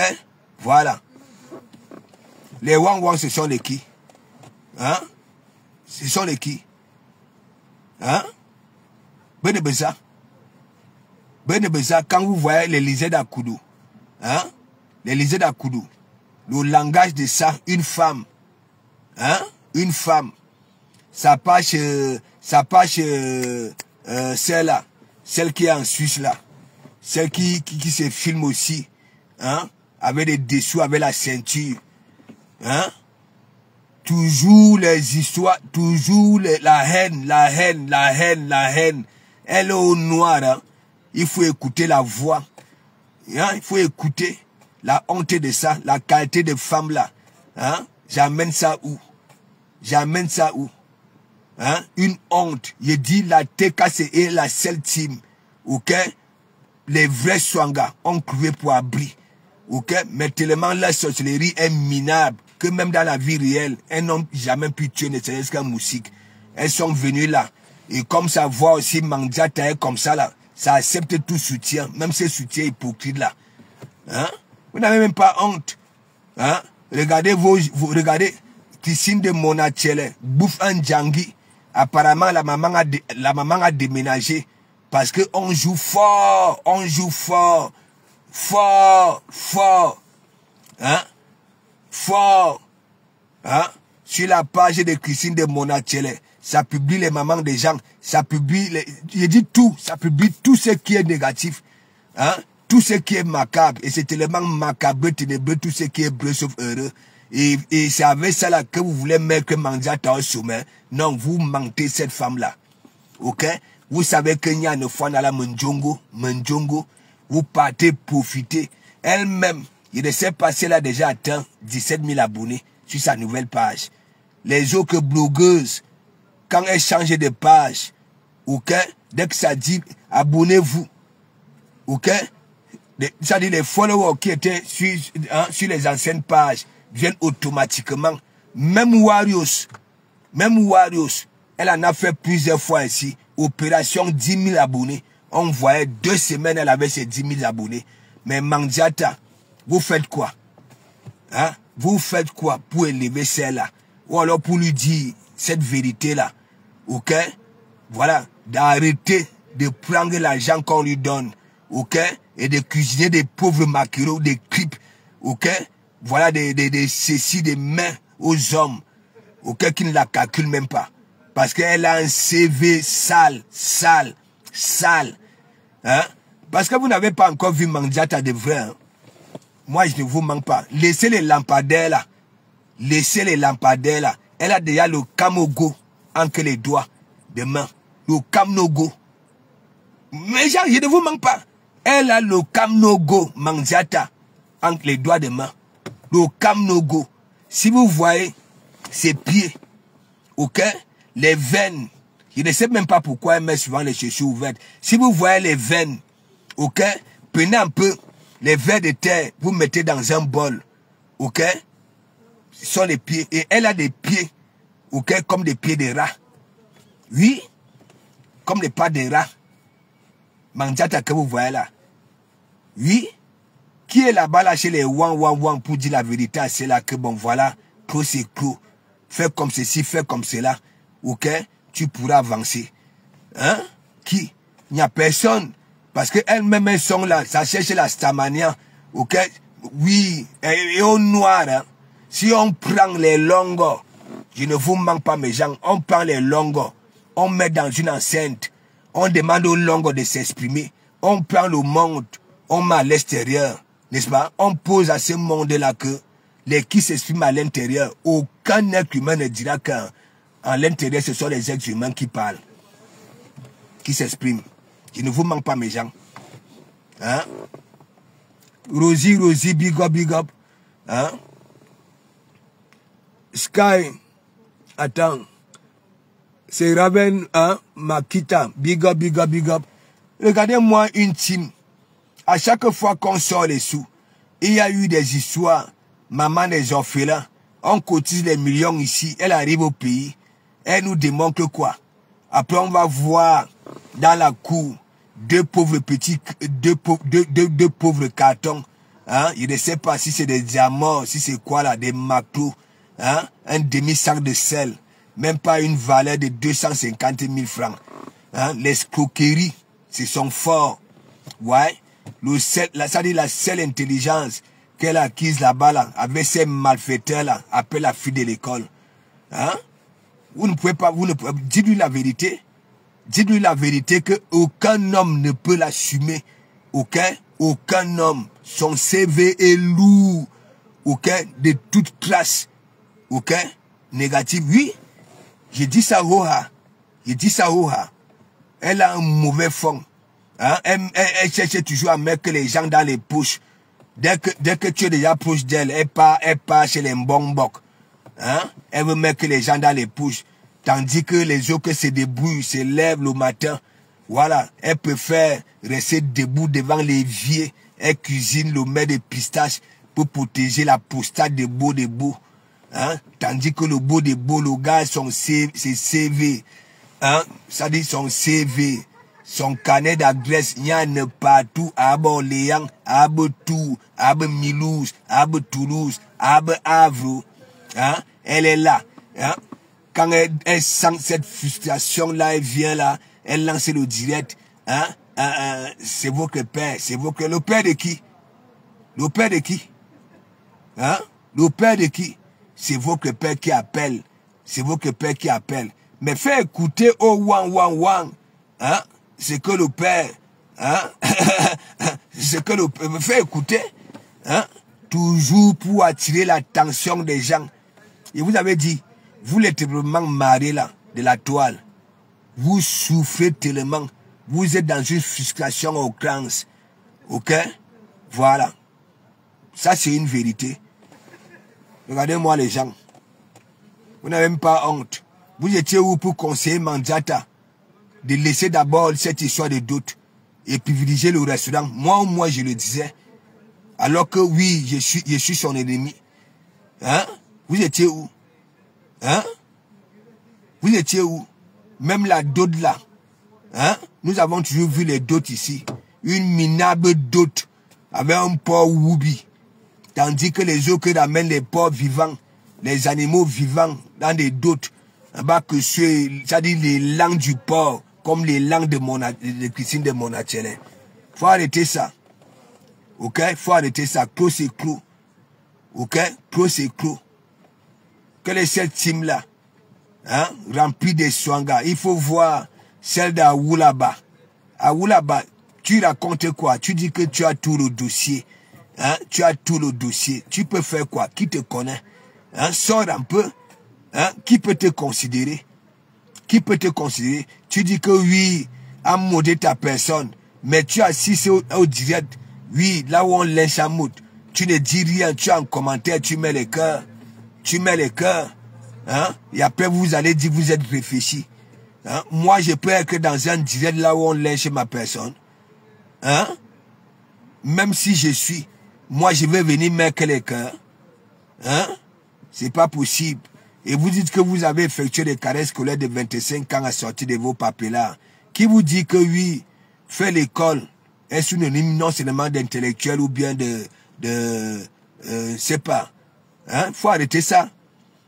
Voilà. Les wang-wang, ce sont les qui? Hein? Ce sont les qui? Hein? Benebeza. Benebeza, quand vous voyez l'Élysée d'Akoudou, hein? L'Élysée d'Akoudou, le langage de ça, une femme, hein? Une femme, ça passe celle-là, celle qui est en Suisse là, celle qui se filme aussi, hein? Avec des dessous, avec la ceinture, hein? Toujours les histoires, toujours la haine. Elle est au noir, hein? Il faut écouter la voix, hein? Il faut écouter la honte de ça, la qualité de femme là, hein? J'amène ça où? J'amène ça où? Hein? Une honte. Je dis la TKC est la seule team, ok? Les vrais Swanga ont cloué pour abri, ok? Mais tellement la sorcellerie est minable que même dans la vie réelle, elles n'ont jamais pu tuer ne serait-ce qu'un moustique. Elles sont venues là. Et comme ça voit aussi Mandiata comme ça là, ça accepte tout soutien, même ces soutiens hypocrites là. Hein? Vous n'avez même pas honte. Hein? Regardez regardez Christine de Monachele, bouffe un djangui. Apparemment, la maman a déménagé parce que on joue fort, fort, hein? Fort, hein? Sur la page de Christine de Monachele, ça publie les mamans des gens, ça publie, je dis tout, ça publie tout ce qui est négatif, hein? Tout ce qui est macabre, et c'est tellement macabre, ténébreux, tout ce qui est bleu sauf heureux. Et c'est avec ça là que vous voulez mettre Mandiata au sommet. Non, vous mentez cette femme-là. Ok? Vous savez qu'il y a une fois dans la Mndjongo, vous partez profiter. Elle-même, il ne sait pas si elle a déjà atteint 17 000 abonnés sur sa nouvelle page. Les autres blogueuses, quand elles changent de page, ok? Dès que ça dit abonnez-vous, ok? Ça dit les followers qui étaient sur les anciennes pages viennent automatiquement. Même Warriors, elle en a fait plusieurs fois ici. Opération 10 000 abonnés. On voyait 2 semaines, elle avait ses 10 000 abonnés. Mais Mandiata, vous faites quoi? Hein? Vous faites quoi pour élever celle-là? Ou alors pour lui dire cette vérité-là? Ok? Voilà, d'arrêter de prendre l'argent qu'on lui donne. Ok? Et de cuisiner des pauvres maquereaux, des clips. Ok? Voilà des ceci, des mains aux hommes. Ok? Qui ne la calculent même pas. Parce qu'elle a un CV sale. Hein? Parce que vous n'avez pas encore vu Mandiata de vrai. Hein? Moi, je ne vous manque pas. Laissez les lampadaires là. Elle a déjà le camogo entre les doigts de main. Le camnogo. Mais genre, je ne vous manque pas. Elle a le camnogo, Mandiata, entre les doigts de main. Le camnogo. Si vous voyez ses pieds, ok, les veines, je ne sais même pas pourquoi elle met souvent les chaussures ouvertes. Si vous voyez les veines, ok, prenez un peu les vers de terre, vous mettez dans un bol, ok, ce sont les pieds. Et elle a des pieds, ok, comme des pieds de rat. Oui, comme les pas de rat. Mandiata que vous voyez là. Oui, qui est là-bas là chez les wang pour dire la vérité à ceux-là que bon voilà, que c'est clos. Fais comme ceci, fais comme cela. Ok, tu pourras avancer. Hein? Qui? Il n'y a personne. Parce qu'elles-mêmes, elles sont là. Ça cherche la stamania. Ok? Oui. Et au noir, hein? Si on prend les longues, je ne vous manque pas mes gens, on prend les longues, on met dans une enceinte, On demande aux langues de s'exprimer. On prend le monde, on met à l'extérieur, n'est-ce pas? On pose à ce monde-là que les qui s'expriment à l'intérieur, aucun être humain ne dira qu'à l'intérieur, ce sont les êtres humains qui parlent, qui s'expriment. Je ne vous manque pas, mes gens. Hein? Rosie, big up, big up. Hein? Sky, attends. C'est Raven, hein? Makita, big up, big up, big up. Regardez-moi une team. À chaque fois qu'on sort les sous, il y a eu des histoires. Maman des orphelins, on cotise les millions ici, elle arrive au pays, elle nous démontre quoi? Après on va voir dans la cour deux pauvres cartons, hein? Je ne sais pas si c'est des diamants, si c'est quoi là, des macros, hein? Un demi-sac de sel, même pas une valeur de 250 000 francs. Hein? L'escroquerie, c'est son fort. Ouais, ça dit la seule intelligence qu'elle a acquise là-bas, là, avec ces malfaiteurs-là, après la fille de l'école. Hein? Vous ne pouvez pas, dites-lui la vérité. Dites-lui la vérité qu'aucun homme ne peut l'assumer. Ok? Aucun homme. Son CV est lourd. Ok? De toute classe. Ok? Négatif. Oui. Je dis ça Roha. Je dis ça Roha. Elle a un mauvais fond. Hein? Elle cherche toujours à mettre les gens dans les poches. Dès que tu es déjà proche d'elle, elle part chez les mbongbok. Hein? Elle veut mettre les gens dans les poches. Tandis que les autres se débrouillent, se lèvent le matin. Voilà. Elle préfère rester debout devant l'évier. Elle cuisine le mets de pistache pour protéger la prostate de beau. Hein? Tandis que le beau, le gars, c'est CV. Hein? Ça dit son CV. Son carnet d'adresse, il y en a partout, à Orléans, à Tours, à Mulhouse, à Toulouse, à Havre. Hein? Elle est là. Hein? Quand elle sent cette frustration-là, elle vient là, elle lance le direct. Hein? C'est votre père, c'est votre... Le père de qui? Le père de qui? Hein? Le père de qui? C'est votre père qui appelle. C'est votre père qui appelle. Mais fais écouter au wang. Hein? C'est que le père, hein, c'est que le père me fait écouter, hein, toujours pour attirer l'attention des gens. Et vous avez dit, vous les tellement marrés là, de la toile, vous souffrez tellement, vous êtes dans une frustration au crâne, ok? Voilà. Ça c'est une vérité. Regardez-moi les gens. Vous n'avez même pas honte. Vous étiez où pour conseiller Mandiata? De laisser d'abord cette histoire de doute et privilégier le restaurant. Moi, je le disais. Alors que oui, je suis son ennemi. Hein? Vous étiez où? Hein? Vous étiez où? Même la dot là. Hein? Nous avons toujours vu les dots ici. Une minable dot avec un porc woubi. Tandis que les autres ramènent les porcs vivants, les animaux vivants dans des dots. Bas que ça dit les langues du porc, comme les langues de Christine de Monachelin. Faut arrêter ça. Ok? Faut arrêter ça. Clos c'est clos. Ok? Clos c'est clos. Quelle est cette team-là? Hein? Remplie de swanga. Il faut voir celle d'Aoulaba. Aoulaba, tu racontes quoi? Tu dis que tu as tout le dossier. Hein? Tu as tout le dossier. Tu peux faire quoi? Qui te connaît? Hein? Sors un peu. Hein? Qui peut te considérer? Qui peut te considérer? Tu dis que oui, à modder ta personne, mais tu assistes au direct, oui, là où on lèche à mode. Tu ne dis rien, tu as un commentaire, tu mets les cœurs. Tu mets les cœurs. Hein? Et après, vous allez dire que vous êtes réfléchi. Hein? Moi, je peux être dans un direct là où on lèche ma personne. Hein? Même si je suis, moi, je vais venir mettre les cœurs. Hein? C'est pas possible. Et vous dites que vous avez effectué des caresses scolaires de 25 ans à sortir de vos papiers là. Qui vous dit que oui, faire l'école est synonyme non seulement d'intellectuel ou bien c'est pas. Hein? Faut arrêter ça.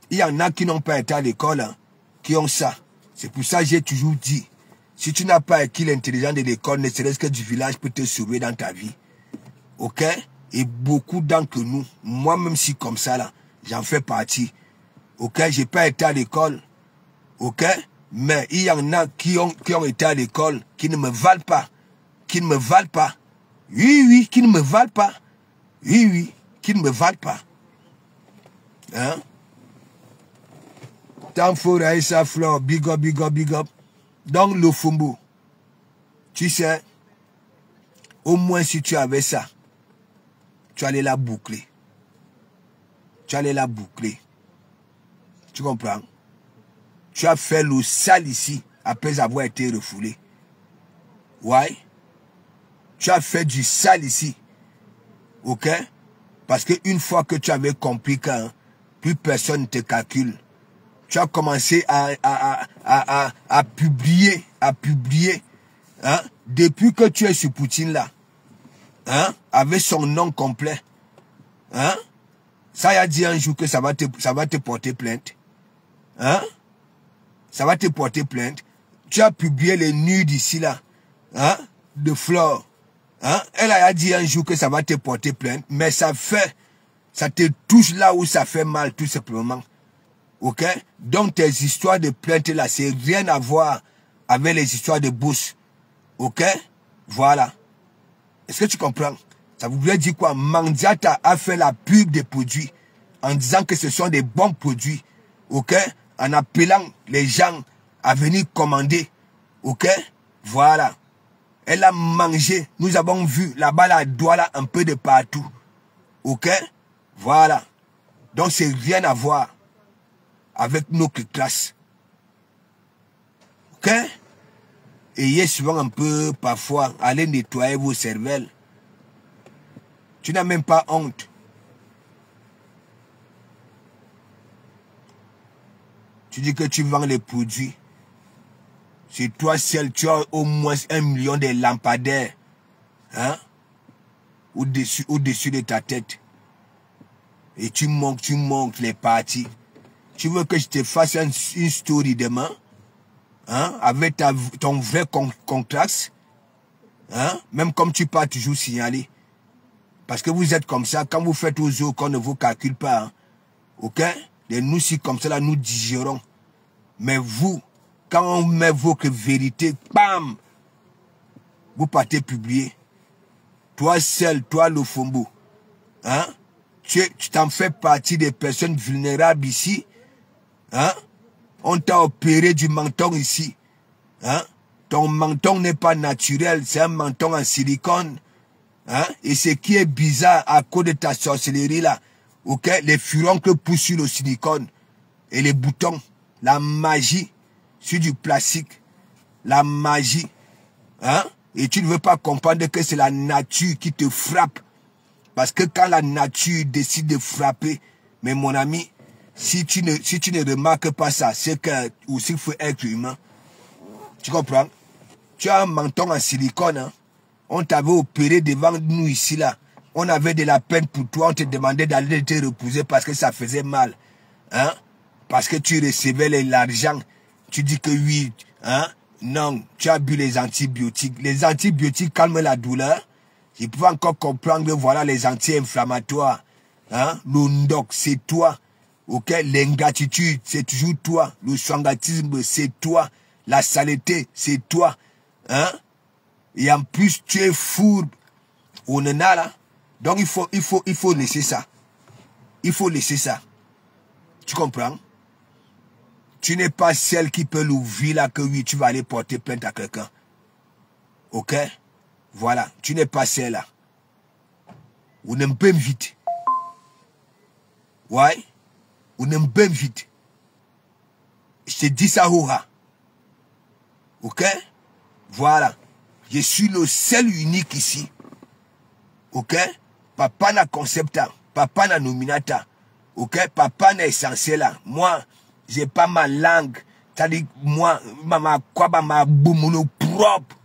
Il y en a qui n'ont pas été à l'école, hein, qui ont ça. C'est pour ça que j'ai toujours dit, si tu n'as pas acquis l'intelligence de l'école, ne serait-ce que du village peut te sauver dans ta vie. Ok? Et beaucoup d'entre nous, moi-même si comme ça là, j'en fais partie. Ok, j'ai pas été à l'école. Ok, Mais il y en a qui ont été à l'école, qui ne me valent pas. Qui ne me valent pas. Oui, oui, qui ne me valent pas. Oui, oui, qui ne me valent pas. Hein? Tant faut Raïssa Flore, big up, big up, big up. Donc, le Fumbo, tu sais, au moins si tu avais ça, tu allais la boucler. Tu allais la boucler. Tu comprends? Tu as fait le sale ici après avoir été refoulé. Ouais. Tu as fait du sale ici. Ok? Parce qu'une fois que tu avais compris que plus personne ne te calcule, tu as commencé à publier, hein? Depuis que tu es sur Poutine là, hein? Avec son nom complet, hein? Ça y a dit un jour que ça va te porter plainte, hein? Ça va te porter plainte. Tu as publié les nudes ici là, hein? De Flore, hein? Elle a dit un jour que ça va te porter plainte, mais ça te touche là où ça fait mal tout simplement. Ok? Donc tes histoires de plainte là, c'est rien à voir avec les histoires de bourse. Ok? Voilà. Est-ce que tu comprends? Ça voudrait dire quoi? Mandiata a fait la pub des produits en disant que ce sont des bons produits. Ok? En appelant les gens à venir commander. Ok? Voilà. Elle a mangé. Nous avons vu là-bas la douala un peu de partout. Ok? Voilà. Donc c'est rien à voir avec notre classe. Ok? Ayez souvent un peu, parfois, allez nettoyer vos cervelles. Tu n'as même pas honte. Tu dis que tu vends les produits. C'est toi seul, tu as au moins 1 million de lampadaires. Hein? Au-dessus de ta tête. Et tu montes les parties. Tu veux que je te fasse une story demain, hein, avec ton vrai contract, hein, même comme tu peux toujours signaler. Parce que vous êtes comme ça, quand vous faites aux autres, qu'on ne vous calcule pas. Hein, ok? Et nous, si comme ça, là, nous digérons. Mais vous, quand on met votre vérité, bam, vous partez publier. Toi seul, toi le Fumbo, hein, tu t'en fais partie des personnes vulnérables ici. Hein? On t'a opéré du menton ici. Hein? Ton menton n'est pas naturel, c'est un menton en silicone. Hein? Et ce qui est bizarre à cause de ta sorcellerie là, ok? Les furoncles poussent sur le silicone. Et les boutons, la magie sur du plastique. La magie. Hein? Et tu ne veux pas comprendre que c'est la nature qui te frappe. Parce que quand la nature décide de frapper, mais mon ami, si tu ne remarques pas ça, c'est que aussi il faut être humain. Tu comprends? Tu as un menton en silicone. Hein? On t'avait opéré devant nous ici là. On avait de la peine pour toi. On te demandait d'aller te reposer parce que ça faisait mal. Hein? Parce que tu recevais l'argent. Tu dis que oui. Hein? Non, tu as bu les antibiotiques. Les antibiotiques calment la douleur. Je peux encore comprendre que voilà les anti-inflammatoires. Hein? Le ndoc, c'est toi. Ok, l'ingratitude, c'est toujours toi. Le sangatisme, c'est toi. La saleté, c'est toi. Hein? Et en plus, tu es fourbe. On en a là. Donc, il faut laisser ça. Il faut laisser ça. Tu comprends? Tu n'es pas celle qui peut l'ouvrir là que oui, tu vas aller porter plainte à quelqu'un. Ok? Voilà. Tu n'es pas celle là. On aime bien vite. Ouais? On aime bien vite. Je te dis ça, Hora. Ok? Voilà. Je suis le seul unique ici. Ok? Papa n'a concepta. Papa n'a nominata. Ok? Papa n'a essentiel. Moi, j'ai pas ma langue. C'est-à-dire, moi, ma boumoulo propre.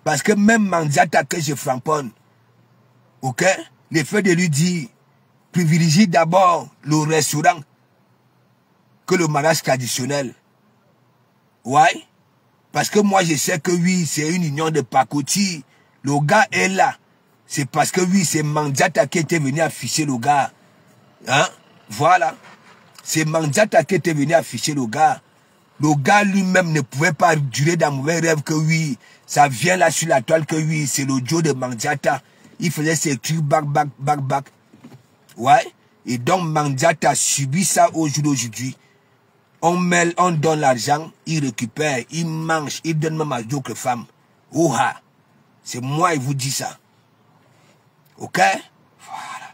Parce que même Mandiata que je framponne. Ok? Le fait de lui dire, privilégie d'abord le restaurant que le mariage traditionnel. Ouais. Parce que moi, je sais que oui, c'est une union de pacotille. Le gars est là. C'est parce que oui, c'est Mandiata qui était venu afficher le gars. Hein? Voilà. C'est Mandiata qui était venu afficher le gars. Le gars lui-même ne pouvait pas durer dans mauvais rêve que oui, ça vient là sur la toile que oui, c'est l'audio de Mandiata. Il faisait ses trucs back. Ouais. Et donc Mandiata subit ça au jour d'aujourd'hui. On mêle, on donne l'argent, il récupère, il mange, il donne même à d'autres femmes. Ouha. C'est moi qui vous dis ça. Ok? Voilà.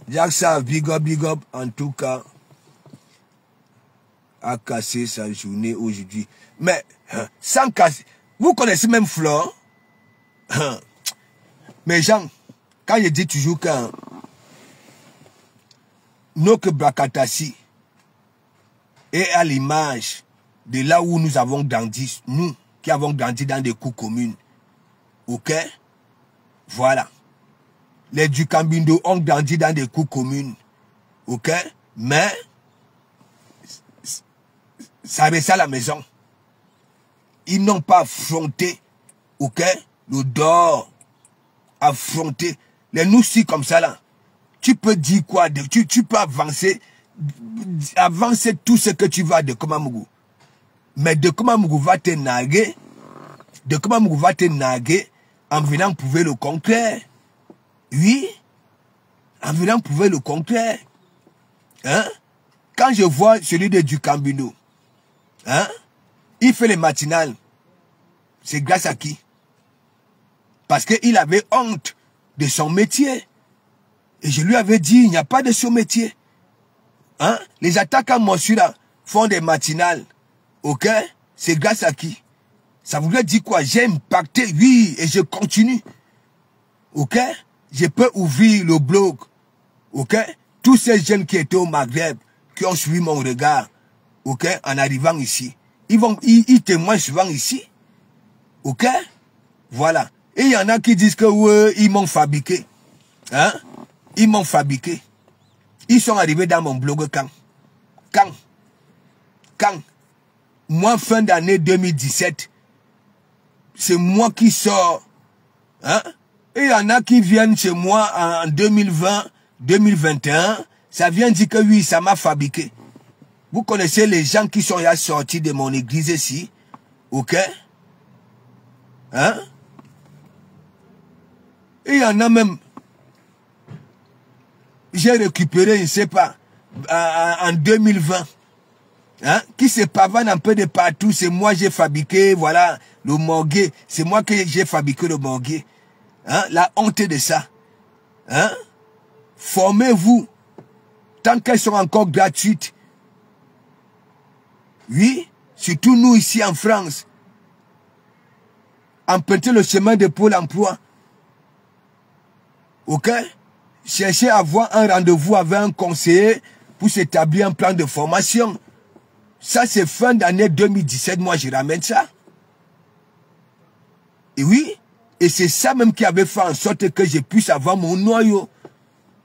Jackson, big up, en tout cas, a cassé sa journée aujourd'hui. Mais, sans casser, vous connaissez même Flore? Mais Jean, quand je dis toujours que notre Brakatassi est à l'image de là où nous avons grandi, nous qui avons grandi dans des coups communes. Ok? Voilà. Les Dukambindo ont grandi dans des coups communes. Ok? Mais, ça reste à la maison. Ils n'ont pas affronté, ok? Le dehors, affronté. Les noussis comme ça là. Tu peux dire quoi? Tu peux avancer tout ce que tu vas de Komamougou. Mais de Komamougou va te narguer. De Komamougou va te narguer en venant prouver le contraire. Oui. En venant prouver le contraire. Hein? Quand je vois celui de Dukambindo, hein? Il fait les matinales. C'est grâce à qui? Parce qu'il avait honte de son métier. Et je lui avais dit, il n'y a pas de ce métier. Hein? Les attaquants Mossura font des matinales. Ok? C'est grâce à qui? Ça voudrait dire quoi? J'ai impacté, oui, et je continue. Ok? Je peux ouvrir le blog. Ok? Tous ces jeunes qui étaient au Maghreb, qui ont suivi mon regard, ok, en arrivant ici. Ils témoignent souvent ici. Ok? Voilà. Et il y en a qui disent que ouais, ils m'ont fabriqué. Hein? Ils m'ont fabriqué. Ils sont arrivés dans mon blog quand? Moi, fin d'année 2017, c'est moi qui sors. Hein? Et il y en a qui viennent chez moi en 2020, 2021. Ça vient dire que oui, ça m'a fabriqué. Vous connaissez les gens qui sont là sortis de mon église ici. Ok? Hein? Et il y en a même. J'ai récupéré, je ne sais pas, en 2020. Hein? Qui se pavane un peu de partout. C'est moi j'ai fabriqué, voilà, le morguet. C'est moi que j'ai fabriqué le morguet. Hein? La honte de ça. Hein? Formez-vous. Tant qu'elles sont encore gratuites. Oui, surtout nous ici en France. Empruntez le chemin de Pôle emploi. Ok? Cherchez à avoir un rendez-vous avec un conseiller pour s'établir un plan de formation. Ça, c'est fin d'année 2017. Moi, je ramène ça. Et oui, et c'est ça même qui avait fait en sorte que je puisse avoir mon noyau.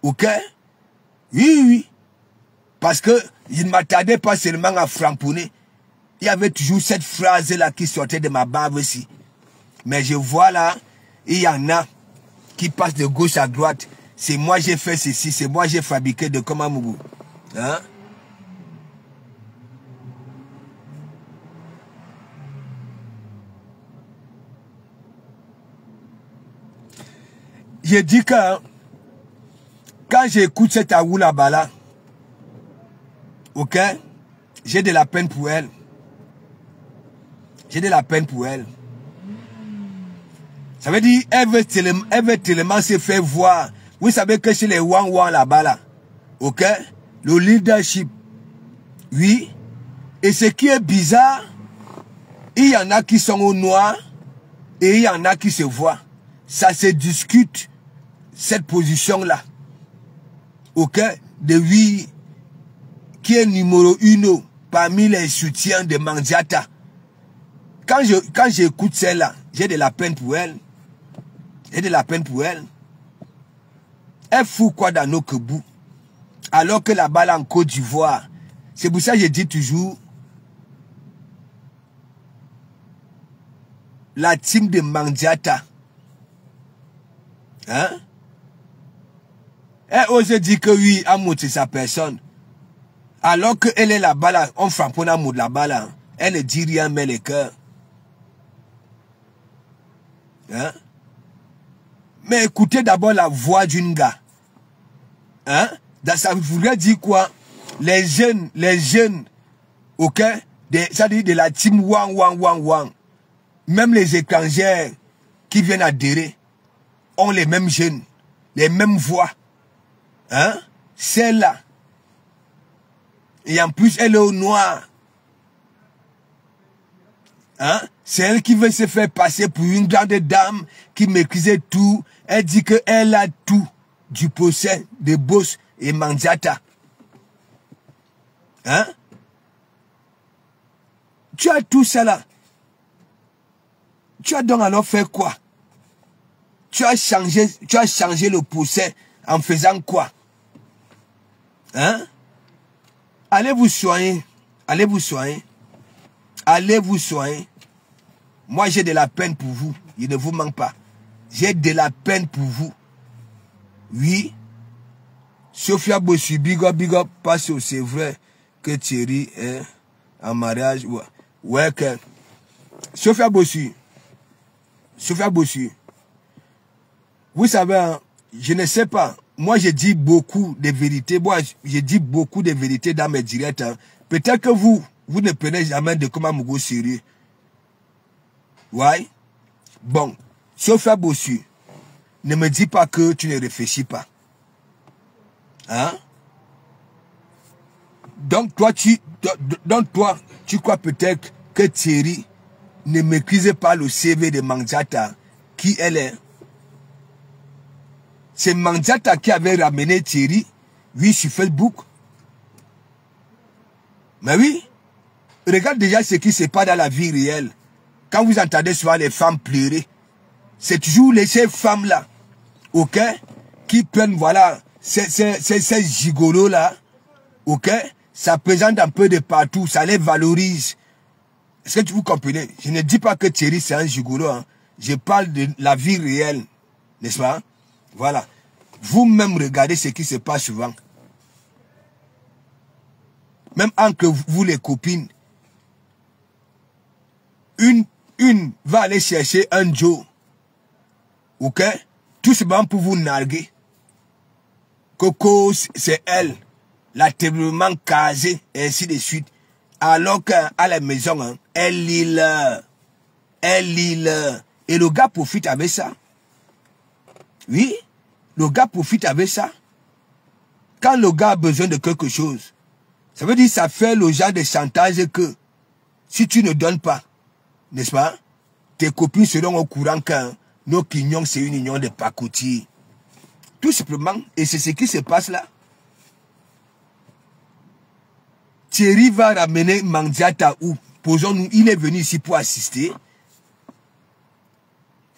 Ok? Oui. Parce que il ne m'attardait pas seulement à framponner. Il y avait toujours cette phrase-là qui sortait de ma barbe aussi. Mais je vois là, il y en a qui passent de gauche à droite. C'est moi j'ai fait ceci, c'est moi j'ai fabriqué de Komamougou. Hein? Je dis que quand j'écoute cette Aoula Bala, ok, j'ai de la peine pour elle. J'ai de la peine pour elle. Ça veut dire, elle veut tellement se faire voir. Vous savez que chez les Wan là-bas, là, ok, le leadership, oui, et ce qui est bizarre, il y en a qui sont au noir, et il y en a qui se voient. Ça se discute, cette position-là, ok, de lui, qui est numéro 1 parmi les soutiens de Mandiata. Quand j'écoute celle-là, j'ai de la peine pour elle. J'ai de la peine pour elle. Elle fout quoi dans nos kebous? Alors que là-bas, là, en Côte d'Ivoire, c'est pour ça que je dis toujours, la team de Mandiata, hein? Elle ose dire que oui, amour c'est sa personne. Alors qu'elle est là-bas, là, on frappe un amour là-bas, là. Elle ne dit rien, mais le cœur. Hein? Mais écoutez d'abord la voix d'une gars. Hein? Ça voudrait dire quoi? Les jeunes, ok? Ça dit de la team Wang. Même les étrangers qui viennent adhérer ont les mêmes jeunes, les mêmes voix. Hein? Celle-là. Et en plus, elle est au noir. Hein? C'est elle qui veut se faire passer pour une grande dame qui maîtrisait tout. Elle dit qu'elle a tout du procès de Boss et Mandiata. Hein? Tu as tout ça là. Tu as donc alors fait quoi? Tu as changé le procès en faisant quoi? Hein? Allez vous soigner. Allez vous soigner. Allez vous soigner. Moi, j'ai de la peine pour vous. Il ne vous manque pas. J'ai de la peine pour vous. Oui. Sophia Bossu, big up, parce que c'est vrai que Thierry est en mariage. Ouais, que. Sophia Bossu. Vous savez, hein, je ne sais pas. Moi, j'ai dit beaucoup de vérités. Moi, j'ai dit beaucoup de vérités dans mes directs. Hein. Peut-être que vous ne prenez jamais de comment Mogo sérieux. Ouais. Bon. Sophia Bossu, ne me dis pas que tu ne réfléchis pas. Hein? Donc toi, tu crois peut-être que Thierry ne maîtrise pas le CV de Mandiata, qui elle est. C'est Mandiata qui avait ramené Thierry, oui, sur Facebook. Mais oui, regarde déjà ce qui se passe dans la vie réelle. Quand vous entendez souvent les femmes pleurer, c'est toujours ces femmes-là, ok, qui prennent, voilà, ces gigolos-là, ok, ça présente un peu de partout, ça les valorise. Est-ce que vous comprenez? Je ne dis pas que Thierry c'est un gigolo, hein. Je parle de la vie réelle, n'est-ce pas? Voilà. Vous-même regardez ce qui se passe souvent. Même entre vous les copines, une va aller chercher un Joe, ok? Tout simplement pour vous narguer. Coco, c'est elle, la terriblement casée, et ainsi de suite. Alors qu'à la maison, hein, elle lit là. Et le gars profite avec ça. Oui, le gars profite avec ça. Quand le gars a besoin de quelque chose, ça veut dire que ça fait le genre de chantage que si tu ne donnes pas, n'est-ce pas, tes copines seront au courant que nos quignons, c'est une union de pacotiers. Tout simplement, et c'est ce qui se passe là. Thierry va ramener Mandiata où? Posons-nous, il est venu ici pour assister.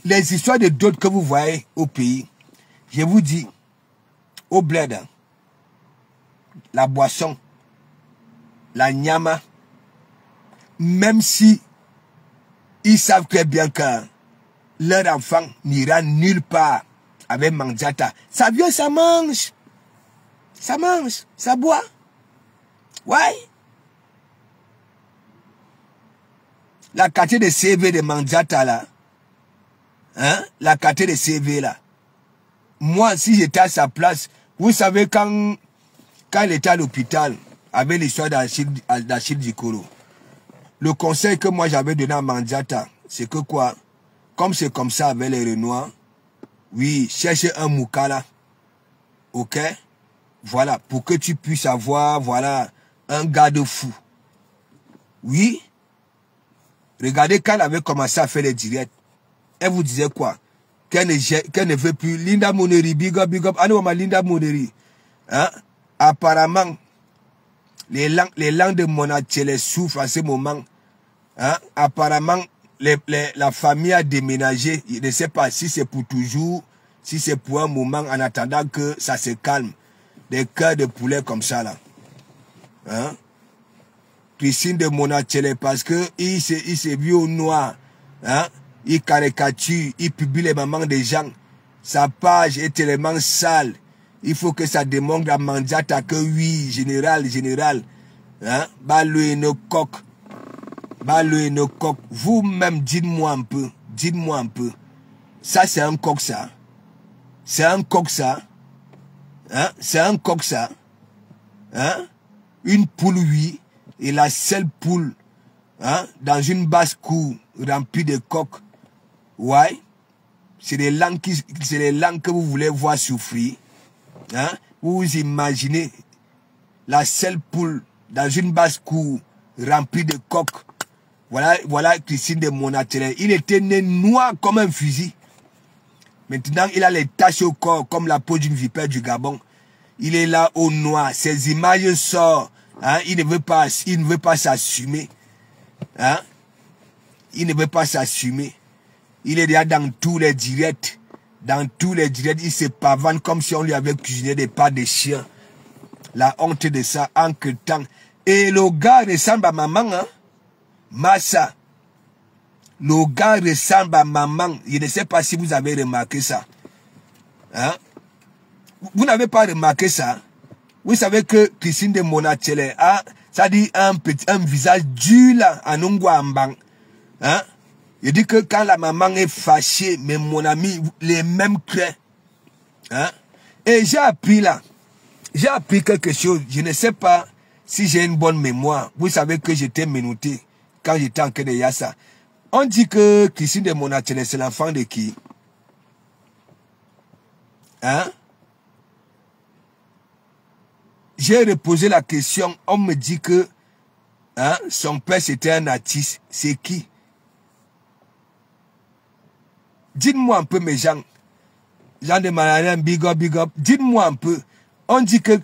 Les histoires de d'autres que vous voyez au pays, je vous dis, au bled, la boisson, la nyama, même si ils savent très bien que leur enfant n'ira nulle part avec Mandiata, ça vient, ça mange, ça boit. Ouais. La carte de CV de Mandiata là, hein, la carte de CV là, moi si j'étais à sa place, vous savez quand il était à l'hôpital avec l'histoire d'Achille Dikoro, le conseil que moi j'avais donné à Mandiata, c'est que quoi, comme c'est comme ça avec les Renois, oui, cherchez un Moukala, ok, voilà, pour que tu puisses avoir, voilà, un garde-fou. Oui, regardez quand elle avait commencé à faire les directs, elle vous disait quoi? Qu'elle ne veut plus. Linda Moneri, big up. Allez, Linda Moneri. Hein? Apparemment, les langues de Monachele souffrent à ce moment. Hein? Apparemment, la famille a déménagé. Je ne sais pas si c'est pour toujours, si c'est pour un moment, en attendant que ça se calme. Des cœurs de poulet comme ça, là. Hein? Christine de Monachele, parce que il s'est vu au noir. Hein? Il caricature, il publie les mamans des gens. Sa page est tellement sale. Il faut que ça démontre à Mandiata que oui, général. Hein? Baloué coq. Vous-même, dites-moi un peu. Ça, c'est un coq, ça. Hein? C'est un coq, ça. Hein? Une poule, oui. Et la seule poule, hein? Dans une basse-cour remplie de coqs. Ouais. C'est les langues que vous voulez voir souffrir. Hein? Vous imaginez la seule poule dans une basse-cour remplie de coqs. Voilà Christine de Monatele. Il était né noir comme un fusil. Maintenant, il a les taches au corps comme la peau d'une vipère du Gabon. Il est là au noir. Ces images sortent. Hein? Il ne veut pas s'assumer. Hein? Il ne veut pas s'assumer. Il est déjà dans tous les directs. Il se pavane comme si on lui avait cuisiné des pas de chien. La honte de ça, en temps. Et le gars ressemble à maman, hein? Massa. Le gars ressemble à maman. Je ne sais pas si vous avez remarqué ça. Hein? Vous n'avez pas remarqué ça? Vous savez que Christine de Monatele a, ça dit un visage dur là, en Ongwambang. Hein? Je dis que quand la maman est fâchée, mais mon ami, les mêmes craints. Hein? Et j'ai appris quelque chose. Je ne sais pas si j'ai une bonne mémoire. Vous savez que j'étais menotté quand j'étais en Kédéyassa. On dit que Christine de Monatele, c'est l'enfant de qui? Hein? J'ai reposé la question. On me dit que hein, son père c'était un artiste. C'est qui? Dites-moi un peu, mes gens. Jean de Malaria, big up. Dites-moi un peu. On dit que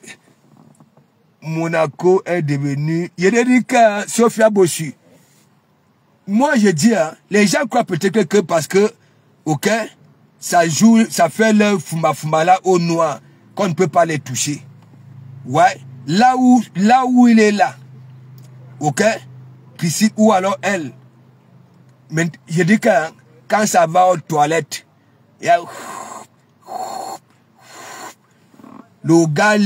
Monaco est devenu... Il a dit que Sophia Bossu. Moi, je dis, hein, les gens croient peut-être que parce que, ok, ça joue, ça fait le fumba là au noir, qu'on ne peut pas les toucher. Ouais. Là où il est là. Ok? Christine, ou alors elle. Mais je dis que, hein, quand ça va aux toilettes, il y a... Le gars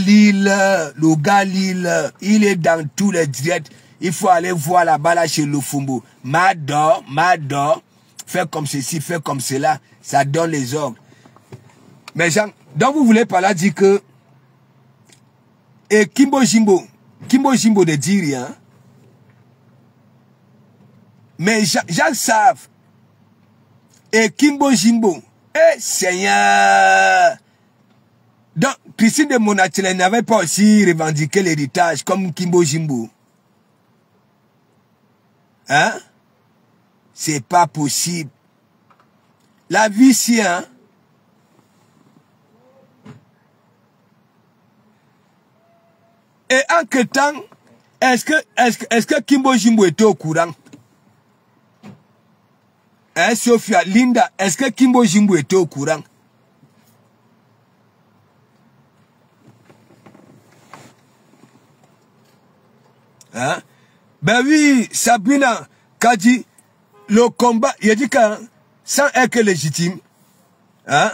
Lille, il est dans tous les directs. Il faut aller voir là-bas là chez Lufumbo. Mador, fais comme ceci, fais comme cela. Ça donne les ordres. Mais Jean, donc vous voulez par là dire que et Kimbo Jimbo ne dit rien. Mais Jacques savent. Et Kimbo Jimbo, Seigneur. Donc, Christine de Monatele n'avait pas aussi revendiqué l'héritage comme Kimbo Jimbo. Hein? C'est pas possible. La vie, si, hein? Et en que temps, est-ce que Kimbo Jimbo était au courant? Hein, Sophia, Linda, est-ce que Kimbo Jimbo était au courant? Hein? Ben oui, Sabrina, qu'a dit, le combat, il a dit que sans être légitime, hein?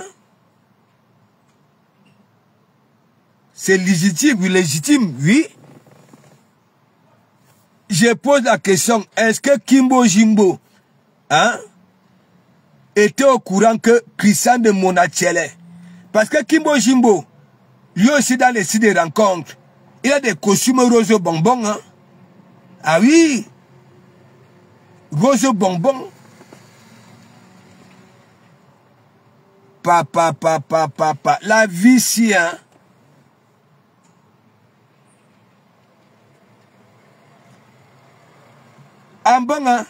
C'est légitime, oui. Je pose la question, est-ce que Kimbo Jimbo, hein, était au courant que Christian de Monatele, parce que Kimbo Jimbo, lui aussi dans les sites de rencontres, il a des costumes rose bonbon, hein? Ah oui, rose bonbon. Papa, la vie si, hein? En bon, hein?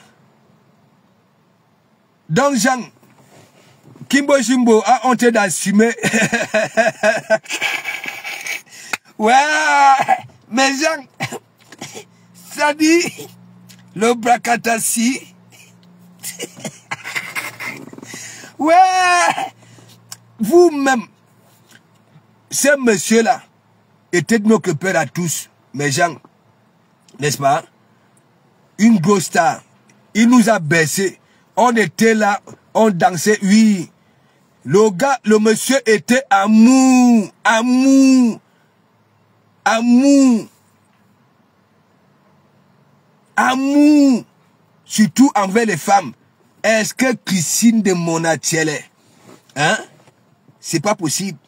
Donc, Jean, Kimbo Jimbo a honte d'assumer. Ouais, mais Jean, ça dit, le bracatassi. Ouais, vous-même, ce monsieur-là était notre père à tous, mes gens, n'est-ce pas? Une grosse star. Il nous a baissé. On était là, on dansait, oui. Le gars, le monsieur était amour. Amour. Amour. Amour. Surtout envers les femmes. Est-ce que Christine de Monatiele, hein? C'est pas possible.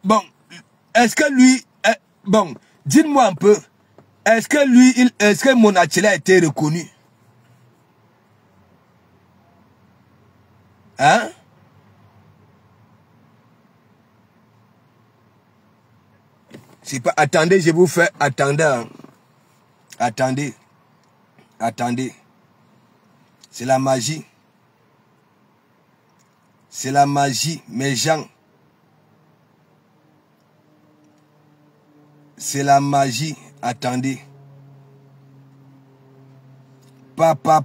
Bon, est-ce que lui... bon, dites-moi un peu. Est-ce que lui, est-ce que Monatiele a été reconnu? Hein? C'est pas... Attendez, je vous fais... Attendez. Hein. Attendez. Attendez. C'est la magie. C'est la magie, mes gens. C'est la magie. Attendez. Papa.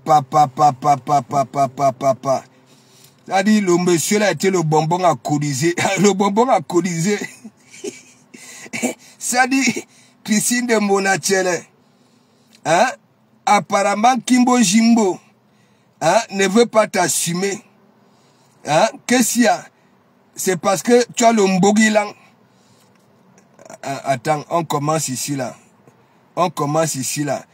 C'est-à-dire, le monsieur là a été le bonbon à coliser. Le bonbon à coliser. C'est-à-dire, Christine de Monatiele. Hein? Apparemment, Kimbo Jimbo, hein, ne veut pas t'assumer. Hein? Qu'est-ce qu'il y a? C'est parce que tu as le Mbogilang. Attends, on commence ici là. On commence ici là.